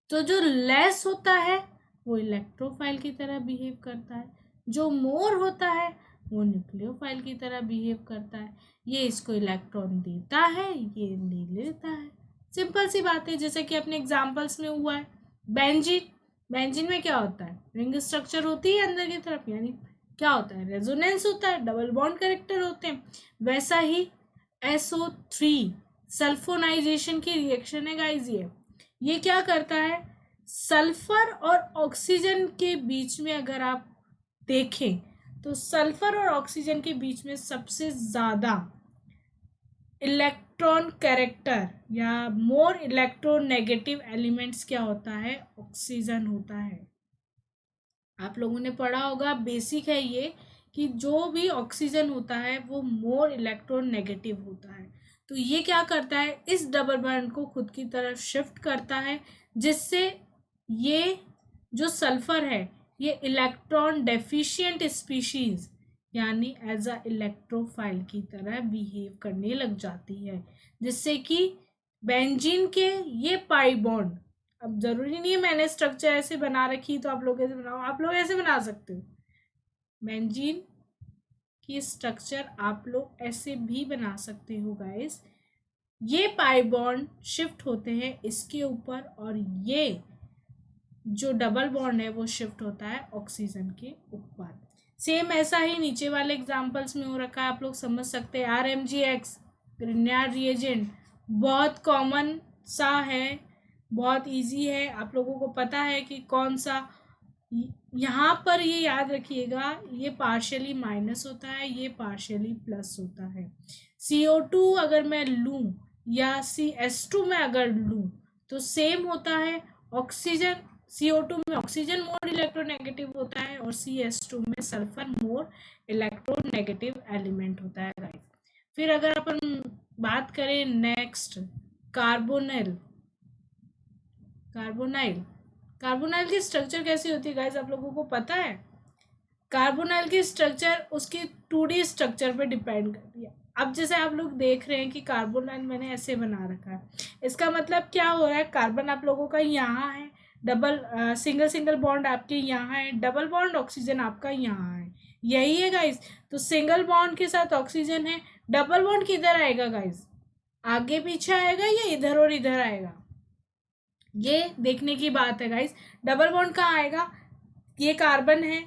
तो जो लेस होता है वो इलेक्ट्रोफाइल की तरह बिहेव करता है, जो मोर होता है वो न्यूक्लियोफाइल की तरह बिहेव करता है। ये इसको इलेक्ट्रॉन देता है, ये ले लेता है। सिंपल सी बात है, जैसे कि अपने एग्जांपल्स में हुआ है बेंजीन। बेंजीन में क्या होता है, रिंग स्ट्रक्चर होती है अंदर की तरफ, यानी क्या होता है, रेजोनेंस होता है, डबल बॉन्ड कैरेक्टर होते हैं। वैसा ही SO3 सल्फोनाइजेशन की रिएक्शन है गाइस। ये क्या करता है, सल्फर और ऑक्सीजन के बीच में अगर आप देखें तो सल्फर और ऑक्सीजन के बीच में सबसे ज्यादा इलेक्ट्रॉन कैरेक्टर या मोर इलेक्ट्रोनेगेटिव एलिमेंट्स क्या होता है, ऑक्सीजन होता है। आप लोगों ने पढ़ा होगा, बेसिक है ये, कि जो भी ऑक्सीजन होता है वो मोर इलेक्ट्रोनेगेटिव होता है। तो ये क्या करता है, इस डबल बॉन्ड को खुद की तरफ शिफ्ट करता है, जिससे ये जो सल्फर है ये इलेक्ट्रॉन डेफिशिएंट स्पीशीज यानी एज अ इलेक्ट्रोफाइल की तरह बिहेव करने लग जाती है, जिससे कि बेंजीन के ये पाई बॉन्ड, अब जरूरी नहीं है मैंने स्ट्रक्चर ऐसे बना रखी तो आप लोग ऐसे बनाओ, आप लोग ऐसे बना सकते हो। बेंजीन की स्ट्रक्चर आप लोग ऐसे भी बना सकते हो गाइस। ये पाई बॉन्ड शिफ्ट होते हैं इसके ऊपर, और ये जो डबल बॉन्ड है वो शिफ्ट होता है ऑक्सीजन के ऊपर। सेम ऐसा ही नीचे वाले एग्जांपल्स में हो रखा है, आप लोग समझ सकते हैं। RMGX ग्रिग्नार्ड रिएजेंट बहुत कॉमन सा है, बहुत इजी है, आप लोगों को पता है कि कौन सा। यहाँ पर ये याद रखिएगा, ये पार्शियली माइनस होता है, ये पार्शियली प्लस होता है। CO2 अगर मैं लूँ या CS2 में अगर लूँ तो सेम होता है। ऑक्सीजन CO2 में ऑक्सीजन मोर इलेक्ट्रोनेगेटिव होता है और CS2 में सल्फर मोर इलेक्ट्रोनेगेटिव एलिमेंट होता है गाइस। फिर अगर अपन बात करें नेक्स्ट कार्बोनिल, कार्बोनाइल, कार्बोनाइल की स्ट्रक्चर कैसी होती है गाइस, आप लोगों को पता है? कार्बोनाइल की स्ट्रक्चर उसकी 2D स्ट्रक्चर पे डिपेंड करती है। अब जैसे आप लोग देख रहे हैं कि कार्बोनाइल मैंने ऐसे बना रखा है, इसका मतलब क्या हो रहा है, कार्बन आप लोगों का यहाँ है, डबल सिंगल सिंगल बॉन्ड आपके यहाँ है, डबल बॉन्ड ऑक्सीजन आपका यहाँ है, यही है गाइस। तो सिंगल बॉन्ड के साथ ऑक्सीजन है, डबल बॉन्ड किधर आएगा गाइस, आगे पीछे आएगा या इधर और इधर आएगा, ये देखने की बात है गाइस। डबल बॉन्ड कहाँ आएगा, ये कार्बन है,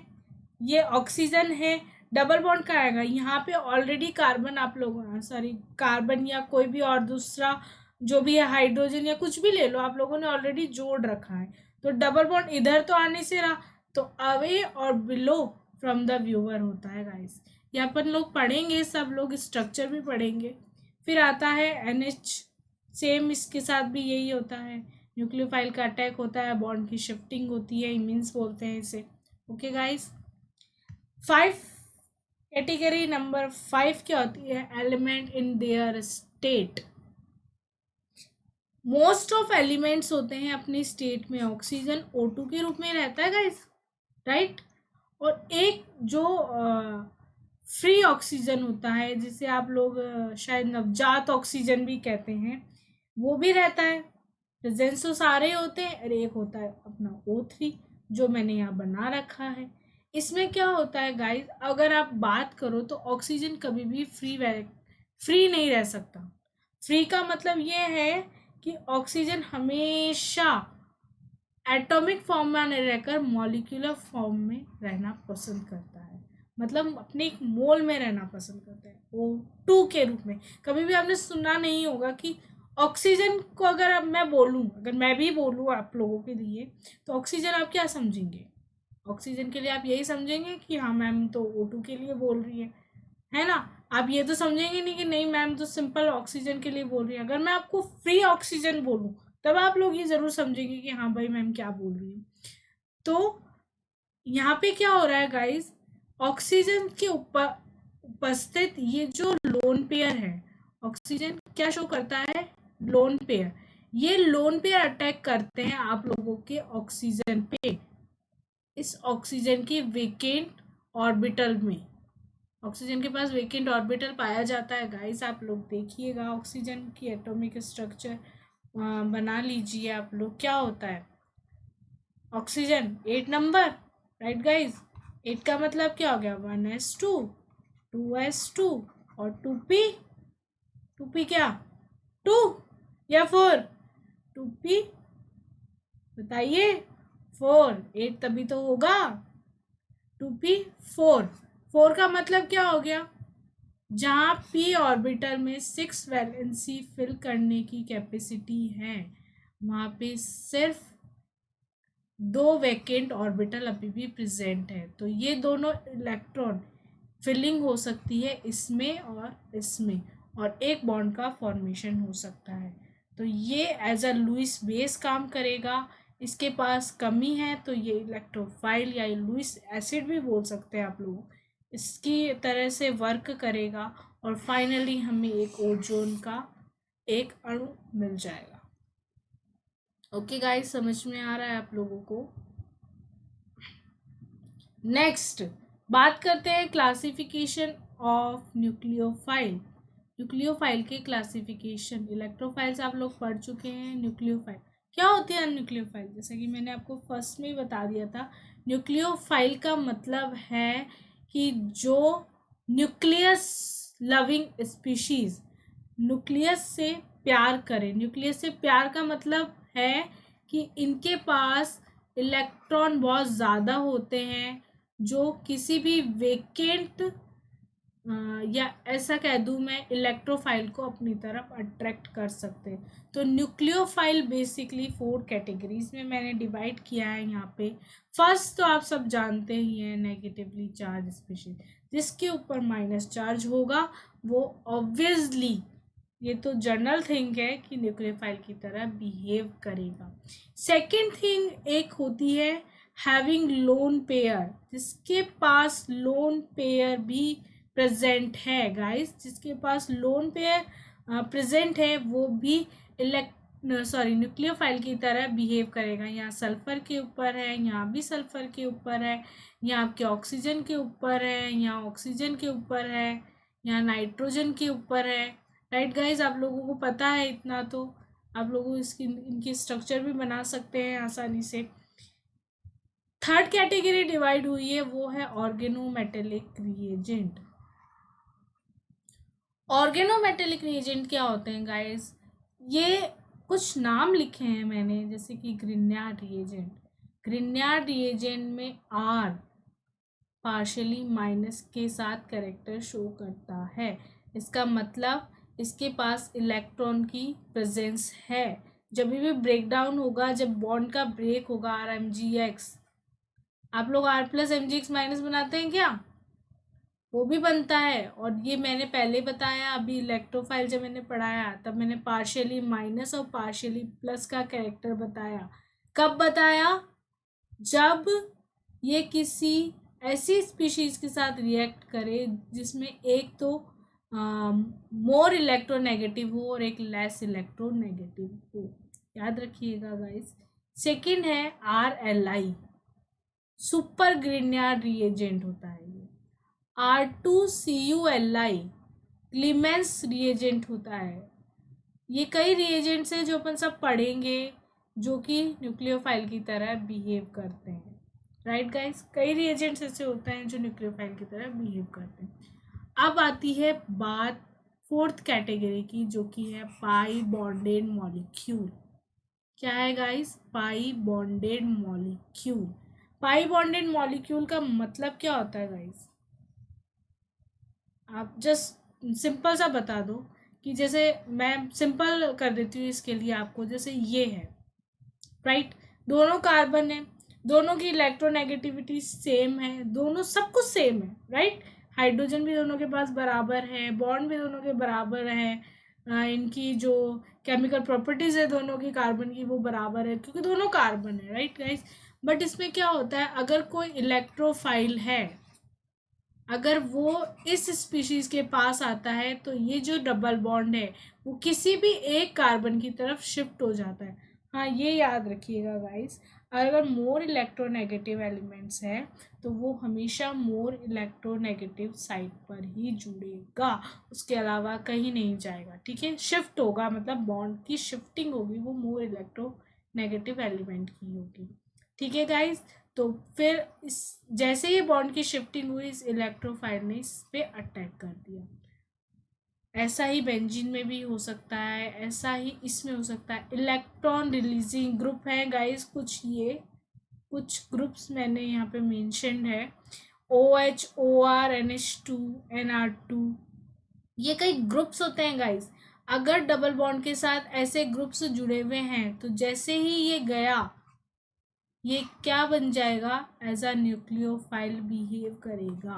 ये ऑक्सीजन है, डबल बॉन्ड का आएगा यहाँ पे ऑलरेडी कार्बन, आप लोग सॉरी कार्बन या कोई भी और दूसरा जो भी है हाइड्रोजन या कुछ भी ले लो, आप लोगों ने ऑलरेडी जोड़ रखा है, तो डबल बॉन्ड इधर तो आने से रहा, तो अवे और बिलो फ्रॉम द व्यूअर होता है गाइस। ये अपन लोग पढ़ेंगे, सब लोग स्ट्रक्चर भी पढ़ेंगे। फिर आता है NH, सेम इसके साथ भी यही होता है, न्यूक्लियोफाइल का अटैक होता है, बॉन्ड की शिफ्टिंग होती है, इमीन्स बोलते हैं इसे। ओके गाइस, 5 कैटेगरी नंबर 5 क्या होती है, element in their state. Most of elements होते हैं अपनी स्टेट में, ऑक्सीजन O2 के रूप में रहता है गाइस, राइट। और एक जो फ्री ऑक्सीजन होता है जिसे आप लोग शायद नवजात ऑक्सीजन भी कहते हैं, वो भी रहता है। प्रेजेंस तो सारे होते हैं, और एक होता है अपना O3 जो मैंने यहाँ बना रखा है। इसमें क्या होता है गाइस, अगर आप बात करो तो ऑक्सीजन कभी भी फ्री नहीं रह सकता। फ्री का मतलब ये है कि ऑक्सीजन हमेशा एटॉमिक फॉर्म में नहीं रहकर मॉलिक्यूलर फॉर्म में रहना पसंद करता है, मतलब अपने एक मोल में रहना पसंद करता है, O2 के रूप में। कभी भी आपने सुना नहीं होगा कि ऑक्सीजन को अगर अब मैं बोलूँ, अगर मैं भी बोलूँ आप लोगों के लिए, तो ऑक्सीजन आप क्या समझेंगे, ऑक्सीजन के लिए आप यही समझेंगे कि हाँ मैम तो O2 के लिए बोल रही है ना। आप ये तो समझेंगे नहीं कि नहीं मैम तो सिंपल ऑक्सीजन के लिए बोल रही है। अगर मैं आपको फ्री ऑक्सीजन बोलूँ तब आप लोग ये जरूर समझेंगे कि हाँ भाई मैम क्या बोल रही है। तो यहाँ पे क्या हो रहा है गाइस, ऑक्सीजन के ऊपर उपस्थित ये जो लोन पेयर है, ऑक्सीजन क्या शो करता है, लोन पेयर। ये लोन पेयर अटैक करते हैं आप लोगों के ऑक्सीजन पे, इस ऑक्सीजन की वेकेंट ऑर्बिटल में। ऑक्सीजन के पास वेकेंट ऑर्बिटल पाया जाता है गाइस, आप लोग देखिएगा ऑक्सीजन की एटॉमिक स्ट्रक्चर बना लीजिए आप लोग। क्या होता है ऑक्सीजन 8 नंबर, राइट गाइस। 8 का मतलब क्या हो गया, 1s2 2s2 और 2p, 2p क्या 2 या 4, 2p बताइए, 4, 8 तभी तो होगा, 2p 4, 4 का मतलब क्या हो गया, जहाँ p ऑर्बिटल में 6 वैलेंसी फिल करने की कैपेसिटी है, वहाँ पे सिर्फ 2 वैकेंट ऑर्बिटल अभी भी प्रेजेंट है। तो ये दोनों इलेक्ट्रॉन फिलिंग हो सकती है इसमें और इसमें, और एक बॉन्ड का फॉर्मेशन हो सकता है। तो ये एज अ लुईस बेस काम करेगा। इसके पास कमी है तो ये इलेक्ट्रोफाइल या लुईस एसिड भी बोल सकते हैं आप लोग, इसकी तरह से वर्क करेगा, और फाइनली हमें एक ओजोन का एक अणु मिल जाएगा। ओके गाइस, समझ में आ रहा है आप लोगों को। नेक्स्ट बात करते हैं क्लासिफिकेशन ऑफ न्यूक्लियोफाइल। न्यूक्लियोफाइल के क्लासिफिकेशन, इलेक्ट्रोफाइल्स आप लोग पढ़ चुके हैं, न्यूक्लियोफाइल क्या होती है। न्यूक्लियोफाइल जैसा कि मैंने आपको फर्स्ट में ही बता दिया था, न्यूक्लियोफाइल का मतलब है कि जो न्यूक्लियस लविंग स्पीशीज, न्यूक्लियस से प्यार करें। न्यूक्लियस से प्यार का मतलब है कि इनके पास इलेक्ट्रॉन बहुत ज़्यादा होते हैं, जो किसी भी वेकेंट या ऐसा कह दूं मैं इलेक्ट्रोफाइल को अपनी तरफ अट्रैक्ट कर सकते हैं। तो न्यूक्लियोफाइल बेसिकली 4 कैटेगरीज में मैंने डिवाइड किया है यहाँ पे। फर्स्ट तो आप सब जानते ही हैं, नेगेटिवली चार्ज स्पीशीज, जिसके ऊपर माइनस चार्ज होगा वो ऑब्वियसली, ये तो जनरल थिंग है कि न्यूक्लियोफाइल की तरह बिहेव करेगा। सेकेंड थिंग एक होती है हैविंग लोन पेयर, जिसके पास लोन पेयर भी प्रेजेंट है गाइस, जिसके पास लोन पेयर प्रेजेंट है वो भी न्यूक्लियोफाइल की तरह बिहेव करेगा। यहाँ सल्फर के ऊपर है, यहाँ भी सल्फर के ऊपर है, यहाँ आपके ऑक्सीजन के ऊपर है, यहाँ ऑक्सीजन के ऊपर है, यहाँ नाइट्रोजन के ऊपर है। राइट गाइस, आप लोगों को पता है इतना, तो आप लोगों इसकी इनकी स्ट्रक्चर भी बना सकते हैं आसानी से। थर्ड कैटेगरी डिवाइड हुई है, वो है ऑर्गेनोमेटेलिक रिएजेंट। ऑर्गेनोमेटेलिक रिएजेंट क्या होते हैं गाइस? ये कुछ नाम लिखे हैं मैंने, जैसे कि ग्रिग्नार्ड रिएजेंट। ग्रिग्नार्ड रिएजेंट में आर पार्शियली माइनस के साथ कैरेक्टर शो करता है। इसका मतलब इसके पास इलेक्ट्रॉन की प्रेजेंस है। जब भी ब्रेक डाउन होगा, जब बॉन्ड का ब्रेक होगा आर एम जी एक्स, आप लोग R plus M G X minus बनाते हैं क्या? वो भी बनता है। और ये मैंने पहले बताया, अभी इलेक्ट्रोफाइल जब मैंने पढ़ाया तब मैंने पार्शियली माइनस और पार्शियली प्लस का कैरेक्टर बताया। कब बताया? जब ये किसी ऐसी स्पीशीज के साथ रिएक्ट करे जिसमें एक तो मोर इलेक्ट्रोनेगेटिव हो और एक लेस इलेक्ट्रोनेगेटिव हो। याद रखिएगा गाइस। सेकंड है R L I, super Grignard reagent होता है ये। R2CuLi क्लीमेंस रिएजेंट होता है। ये कई रिएजेंट्स हैं जो अपन सब पढ़ेंगे, जो कि न्यूक्लियोफाइल की तरह बिहेव करते हैं। राइट गाइस, कई रिएजेंट्स ऐसे होते हैं जो न्यूक्लियोफाइल की तरह बिहेव करते हैं। अब आती है बात फोर्थ कैटेगरी की, जो कि है पाई बॉन्डेड मॉलिक्यूल। क्या है गाइस? पाई बॉन्डेड मॉलिक्यूल। पाई बॉन्डेड मॉलिक्यूल का मतलब क्या होता है गाइस? आप जस्ट सिंपल सा बता दो कि जैसे मैं सिंपल कर देती हूँ इसके लिए आपको। जैसे ये है, राइट, दोनों कार्बन है, दोनों की इलेक्ट्रोनेगेटिविटी सेम है, दोनों सब कुछ सेम है, राइट। हाइड्रोजन भी दोनों के पास बराबर है, बॉन्ड भी दोनों के बराबर है, इनकी जो केमिकल प्रॉपर्टीज है दोनों की कार्बन की वो बराबर है, क्योंकि दोनों कार्बन है, राइट गाइस। बट इसमें क्या होता है, अगर कोई इलेक्ट्रोफाइल है, अगर वो इस स्पीशीज के पास आता है, तो ये जो डबल बॉन्ड है वो किसी भी एक कार्बन की तरफ शिफ्ट हो जाता है। हाँ, ये याद रखिएगा गाइस, अगर मोर इलेक्ट्रोनेगेटिव एलिमेंट्स है तो वो हमेशा मोर इलेक्ट्रोनेगेटिव साइड पर ही जुड़ेगा, उसके अलावा कहीं नहीं जाएगा। ठीक है, शिफ्ट होगा, मतलब बॉन्ड की शिफ्टिंग होगी, वो मोर इलेक्ट्रोनेगेटिव एलिमेंट की होगी। ठीक है गाइस, तो फिर इस जैसे ही बॉन्ड की शिफ्टिंग हुई, इस इलेक्ट्रोफाइल ने इस पे अटैक कर दिया। ऐसा ही बेंजीन में भी हो सकता है, ऐसा ही इसमें हो सकता है। इलेक्ट्रॉन रिलीजिंग ग्रुप है गाइस कुछ, ये कुछ ग्रुप्स मैंने यहाँ पे मेंशन है, OH, OR, NH2, NR2, ये कई ग्रुप्स होते हैं गाइस। अगर डबल बॉन्ड के साथ ऐसे ग्रुप्स जुड़े हुए हैं, तो जैसे ही ये गया, ये क्या बन जाएगा? एज अ न्यूक्लियोफाइल बिहेव करेगा।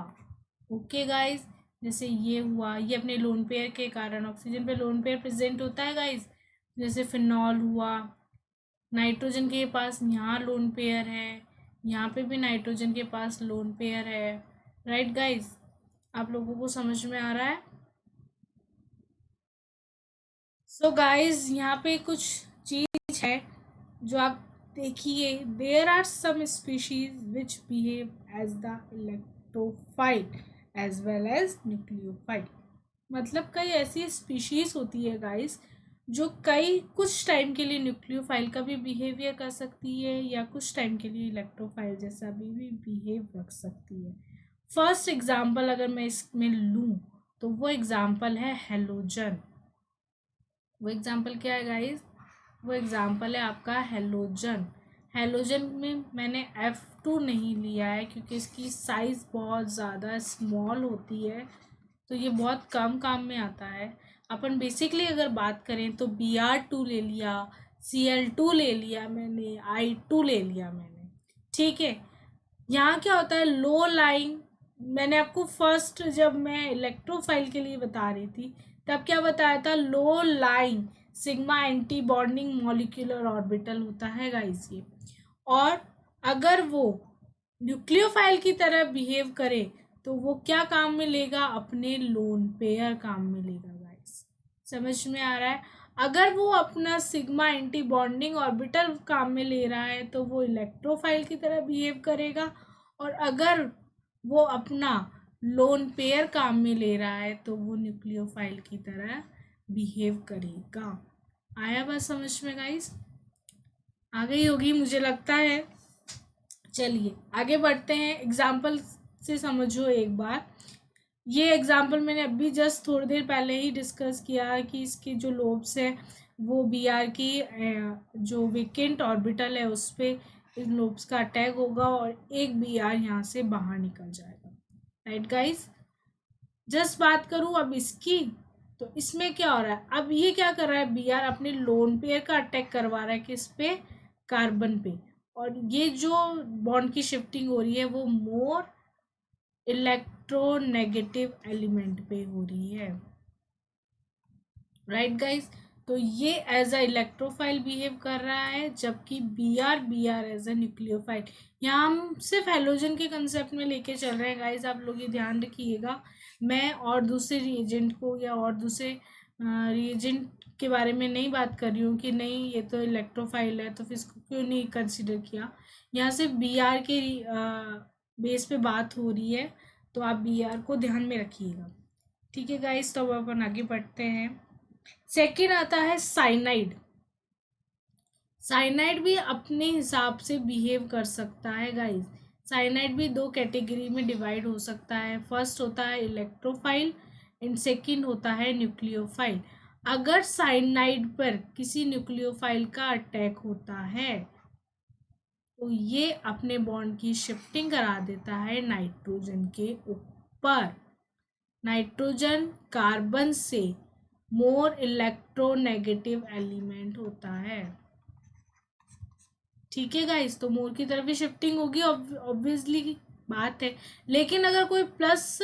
ओके गाइस, जैसे ये हुआ, ये अपने लोन पेयर के कारण, ऑक्सीजन पे लोन पेयर प्रेजेंट होता है गाइस। जैसे फिनॉल हुआ, नाइट्रोजन के पास यहाँ लोन पेयर है, यहाँ पे भी नाइट्रोजन के पास लोन पेयर है। राइट गाइस, आप लोगों को समझ में आ रहा है? सो गाइस, यहाँ पे कुछ चीज है जो आप देखिए। There are some species which behave as the electrophile as well as nucleophile. मतलब कई ऐसी स्पीशीज होती है गाइस जो कई कुछ टाइम के लिए न्यूक्लियोफाइल का भी बिहेवियर कर सकती है, या कुछ टाइम के लिए इलेक्ट्रोफाइल जैसा भी बिहेव रख सकती है। फर्स्ट एग्जाम्पल अगर मैं इसमें लूँ, तो वो एग्जाम्पल है हेलोजन। वो एग्जाम्पल क्या है गाइस? वो एग्जाम्पल है आपका हेलोजन। हेलोजन में मैंने F2 नहीं लिया है क्योंकि इसकी साइज़ बहुत ज़्यादा स्मॉल होती है, तो ये बहुत कम काम में आता है। अपन बेसिकली अगर बात करें तो Br2 ले लिया, Cl2 ले लिया मैंने, I2 ले लिया मैंने, ठीक है। यहाँ क्या होता है, लो लाइंग, मैंने आपको फर्स्ट जब मैं इलेक्ट्रोफाइल के लिए बता रही थी तब क्या बताया था, low lying sigma anti bonding molecular orbital होता है गाइस ये। और अगर वो न्यूक्लियोफाइल की तरह बिहेव करे तो वो क्या काम में लेगा, अपने लोन पेयर काम में लेगा गाइस। समझ में आ रहा है? अगर वो अपना सिग्मा एंटी बॉन्डिंग ऑर्बिटल काम में ले रहा है तो वो इलेक्ट्रोफाइल की तरह बिहेव करेगा, और अगर वो अपना लोन पेयर काम में ले रहा है तो वो न्यूक्लियोफाइल की तरह बिहेव करेगा। आया बात समझ में गाइस? आ गई होगी मुझे लगता है। चलिए आगे बढ़ते हैं, एग्जाम्पल से समझो एक बार। ये एग्जाम्पल मैंने अभी जस्ट थोड़ी देर पहले ही डिस्कस किया कि इसकी जो लोब्स है वो Br की जो वेकेंट ऑर्बिटल है उस पर इन लोब्स का अटैक होगा और एक Br यहाँ से बाहर निकल जाएगा। Right guys? जस्ट बात करूँ अब इसकी, तो इसमें क्या हो रहा है, अब ये क्या कर रहा है, Br अपने लोन पेयर का अटैक करवा रहा है किस पे, कार्बन पे। और ये जो बॉन्ड की शिफ्टिंग हो रही है वो मोर इलेक्ट्रोनेगेटिव एलिमेंट पे हो रही है। Right guys? तो ये एज अ इलेक्ट्रोफाइल बिहेव कर रहा है, जबकि Br एज अ न्यूक्लियोफाइल। यहाँ हम सिर्फ हेलोजन के कंसेप्ट में लेके चल रहे हैं गाइस, आप लोग ये ध्यान रखिएगा। मैं और दूसरे रिएजेंट को या और दूसरे रिएजेंट के बारे में नहीं बात कर रही हूँ कि नहीं ये तो इलेक्ट्रोफाइल है तो फिर इसको क्यों नहीं कंसिडर किया। यहाँ सिर्फ Br के बेस पे बात हो रही है, तो आप Br को ध्यान में रखिएगा। ठीक है गाइस, तो अब अपन आगे बढ़ते हैं। सेकेंड आता है साइनाइड। साइनाइड भी अपने हिसाब से बिहेव कर सकता है गाइस। साइनाइड भी दो कैटेगरी में डिवाइड हो सकता है। फर्स्ट होता है इलेक्ट्रोफाइल एंड सेकंड होता है न्यूक्लियोफाइल। अगर साइनाइड पर किसी न्यूक्लियोफाइल का अटैक होता है तो ये अपने बॉन्ड की शिफ्टिंग करा देता है नाइट्रोजन के ऊपर। नाइट्रोजन कार्बन से मोर इलेक्ट्रोनेगेटिव एलिमेंट होता है। ठीक है गाइस, तो मोर की तरफ भी शिफ्टिंग होगी, ऑब्वियसली बात है। लेकिन अगर कोई प्लस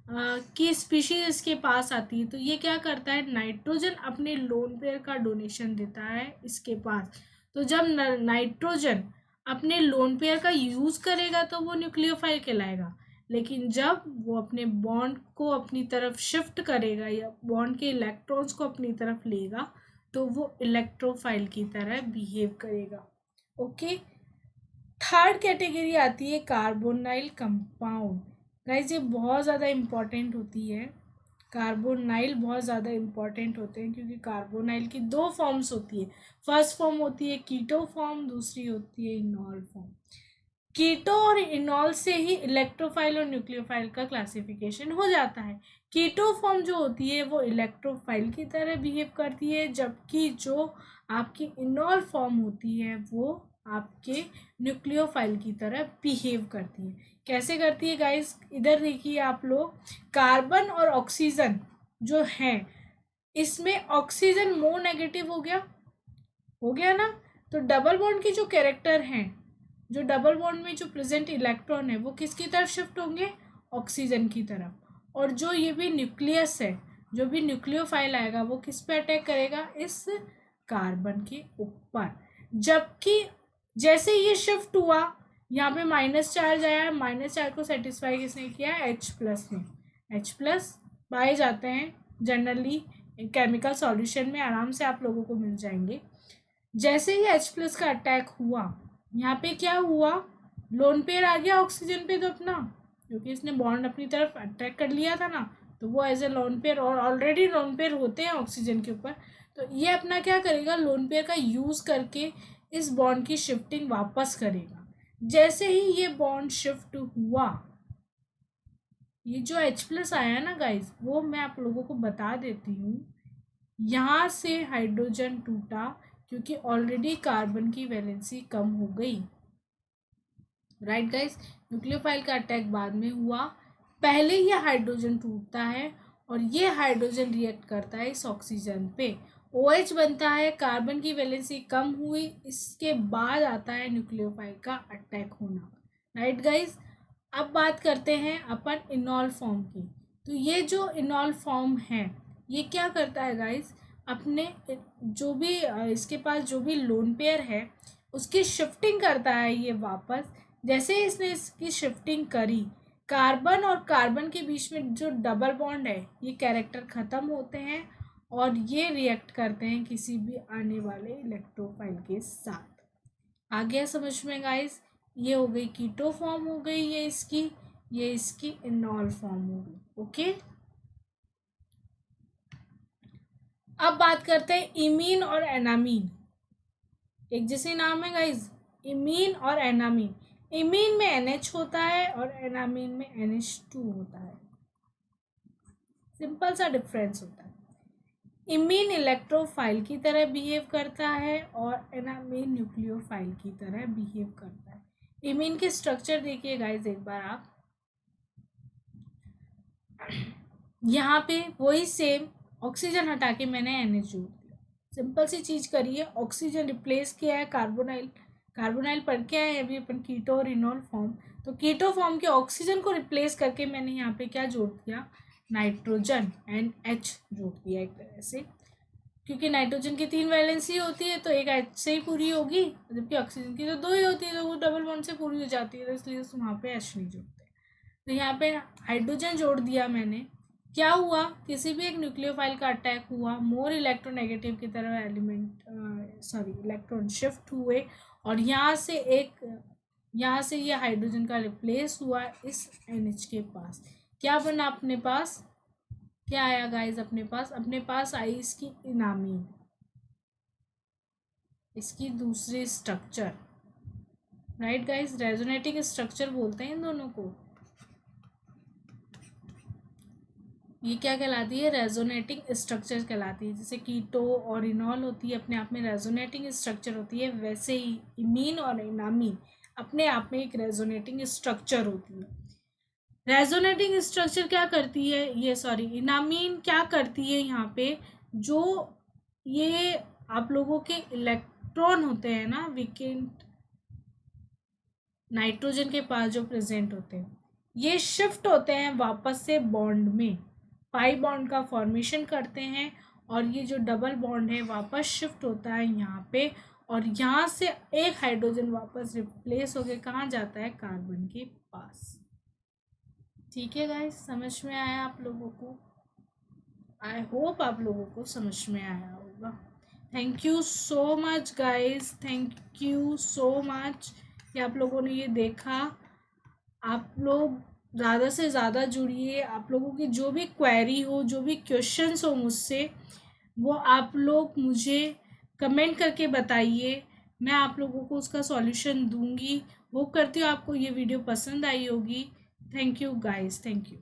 की स्पीशीज इसके पास आती है तो ये क्या करता है, नाइट्रोजन अपने लोन पेयर का डोनेशन देता है इसके पास। तो जब नाइट्रोजन अपने लोन पेयर का यूज करेगा तो वो न्यूक्लियोफाइल कहलाएगा, लेकिन जब वो अपने बॉन्ड को अपनी तरफ शिफ्ट करेगा या बॉन्ड के इलेक्ट्रॉन्स को अपनी तरफ लेगा तो वो इलेक्ट्रोफाइल की तरह बिहेव करेगा। ओके। थर्ड कैटेगरी आती है कार्बोनाइल कंपाउंड। गाइज ये बहुत ज़्यादा इम्पॉर्टेंट होती है। कार्बोनाइल बहुत ज़्यादा इम्पॉर्टेंट होते हैं क्योंकि कार्बोनाइल की दो फॉर्म्स होती है। फर्स्ट फॉर्म होती है कीटो फॉर्म, दूसरी होती है इनॉल फॉर्म। कीटो और इनॉल से ही इलेक्ट्रोफाइल और न्यूक्लियोफाइल का क्लासिफिकेशन हो जाता है। कीटो फॉर्म जो होती है वो इलेक्ट्रोफाइल की तरह बिहेव करती है, जबकि जो आपकी इनॉल फॉर्म होती है वो आपके न्यूक्लियोफाइल की तरह बिहेव करती है। कैसे करती है गाइस, इधर देखिए आप लोग, कार्बन और ऑक्सीजन जो है इसमें ऑक्सीजन मोर नेगेटिव हो गया ना। तो डबल बॉन्ड की जो कैरेक्टर हैं, जो डबल बॉन्ड में जो प्रेजेंट इलेक्ट्रॉन है वो किसकी तरफ शिफ्ट होंगे, ऑक्सीजन की तरफ। और जो ये भी न्यूक्लियस है, जो भी न्यूक्लियोफाइल आएगा वो किस पे अटैक करेगा, इस कार्बन के ऊपर। जबकि जैसे ये शिफ्ट हुआ यहाँ पे माइनस चार्ज आया, माइनस चार्ज को सेटिस्फाई किसने किया, H प्लस ने। H प्लस पाए जाते हैं जनरली केमिकल सॉल्यूशन में, आराम से आप लोगों को मिल जाएंगे। जैसे ही H प्लस का अटैक हुआ यहाँ पे क्या हुआ, लोन पेयर आ गया ऑक्सीजन पे तो अपना, क्योंकि इसने बॉन्ड अपनी तरफ अटैक कर लिया था ना, तो वो एज ए लोन पेयर, और ऑलरेडी लोन पेयर होते हैं ऑक्सीजन के ऊपर, तो ये अपना क्या करेगा, लोन पेयर का यूज करके इस बॉन्ड की शिफ्टिंग वापस करेगा। जैसे ही ये बॉन्ड शिफ्ट हुआ, ये जो H प्लस आया ना गाइज, वो मैं आप लोगों को बता देती हूँ, यहाँ से हाइड्रोजन टूटा क्योंकि ऑलरेडी कार्बन की वैलेंसी कम हो गई। राइट गाइस, न्यूक्लियोफाइल का अटैक बाद में हुआ, पहले ये हाइड्रोजन टूटता है और ये हाइड्रोजन रिएक्ट करता है इस ऑक्सीजन पे, OH बनता है, कार्बन की वैलेंसी कम हुई, इसके बाद आता है न्यूक्लियोफाइल का अटैक होना। राइट गाइस, अब बात करते हैं अपन इनॉल फॉर्म की। तो ये जो इनॉल फॉर्म है ये क्या करता है गाइस, अपने जो भी इसके पास जो भी लोन पेयर है उसकी शिफ्टिंग करता है ये वापस। जैसे इसने इसकी शिफ्टिंग करी, कार्बन और कार्बन के बीच में जो डबल बॉन्ड है ये कैरेक्टर ख़त्म होते हैं और ये रिएक्ट करते हैं किसी भी आने वाले इलेक्ट्रोफाइल के साथ। आ गया समझ में गाइस, ये हो गई कीटो फॉर्म हो गई, ये इसकी इनॉल फॉर्म हो गई। ओके, अब बात करते हैं इमीन और एनामीन। एक जैसे नाम है गाइस, इमीन और एनामीन। इमीन में NH होता है और एनामीन में NH2 होता है, सिंपल सा डिफरेंस होता है। इमीन इलेक्ट्रोफाइल की तरह बिहेव करता है और एनामीन न्यूक्लियोफाइल की तरह बिहेव करता है। इमीन के स्ट्रक्चर देखिए गाइस एक बार आप, यहाँ पे वही सेम, ऑक्सीजन हटा के मैंने NH जोड़ दिया, सिंपल सी चीज करिए, ऑक्सीजन रिप्लेस किया है कार्बोनाइल, कार्बोनाइल पढ़ के आए अभी अपन कीटो और इनॉल फॉर्म, तो कीटो फॉर्म के ऑक्सीजन को रिप्लेस करके मैंने यहाँ पे क्या जोड़ दिया, नाइट्रोजन, NH जोड़ दिया एक तरह से, क्योंकि नाइट्रोजन की 3 वैलेंसी होती है तो एक H से ही पूरी होगी, जबकि ऑक्सीजन की तो 2 ही होती है तो वो डबल बॉन्ड से पूरी हो जाती है, तो इसलिए वहाँ पे H नहीं जोड़ते। तो यहाँ पे हाइड्रोजन जोड़ दिया मैंने, क्या हुआ, किसी भी एक न्यूक्लियोफाइल का अटैक हुआ, मोर इलेक्ट्रोनेगेटिव की तरह इलेक्ट्रॉन शिफ्ट हुए और यहाँ से ये हाइड्रोजन का रिप्लेस हुआ इस NH के पास, क्या बना अपने पास, क्या आया गाइस अपने पास आई इसकी इनामीन, इसकी दूसरी structure. Right guys, resonating structure बोलते हैं इन दोनों को। ये क्या कहलाती है, रेजोनेटिंग स्ट्रक्चर कहलाती है। जैसे कीटो और इनॉल होती है अपने आप में रेजोनेटिंग स्ट्रक्चर होती है, वैसे ही इमीन और इनामीन अपने आप में एक रेजोनेटिंग स्ट्रक्चर होती है। रेजोनेटिंग स्ट्रक्चर क्या करती है, इनामीन क्या करती है, यहाँ पे जो ये आप लोगों के इलेक्ट्रॉन होते हैं ना वीकेंड नाइट्रोजन के पास जो प्रेजेंट होते हैं, ये शिफ्ट होते हैं वापस से बॉन्ड में, पाई बॉन्ड का फॉर्मेशन करते हैं और ये जो डबल बॉन्ड है वापस शिफ्ट होता है यहाँ पे और यहाँ से एक हाइड्रोजन वापस रिप्लेस होके कहाँ जाता है, कार्बन के पास। ठीक है गाइस, समझ में आया आप लोगों को, आई होप आप लोगों को समझ में आया होगा। Thank you so much guys, thank you so much कि आप लोगों ने ये देखा। आप लोग ज़्यादा से ज़्यादा जुड़िए, आप लोगों की जो भी क्वेरी हो, जो भी क्वेश्चंस हो मुझसे, वो आप लोग मुझे कमेंट करके बताइए, मैं आप लोगों को उसका सॉल्यूशन दूंगी। होप करती हूँ आपको ये वीडियो पसंद आई होगी। Thank you guys, thank you.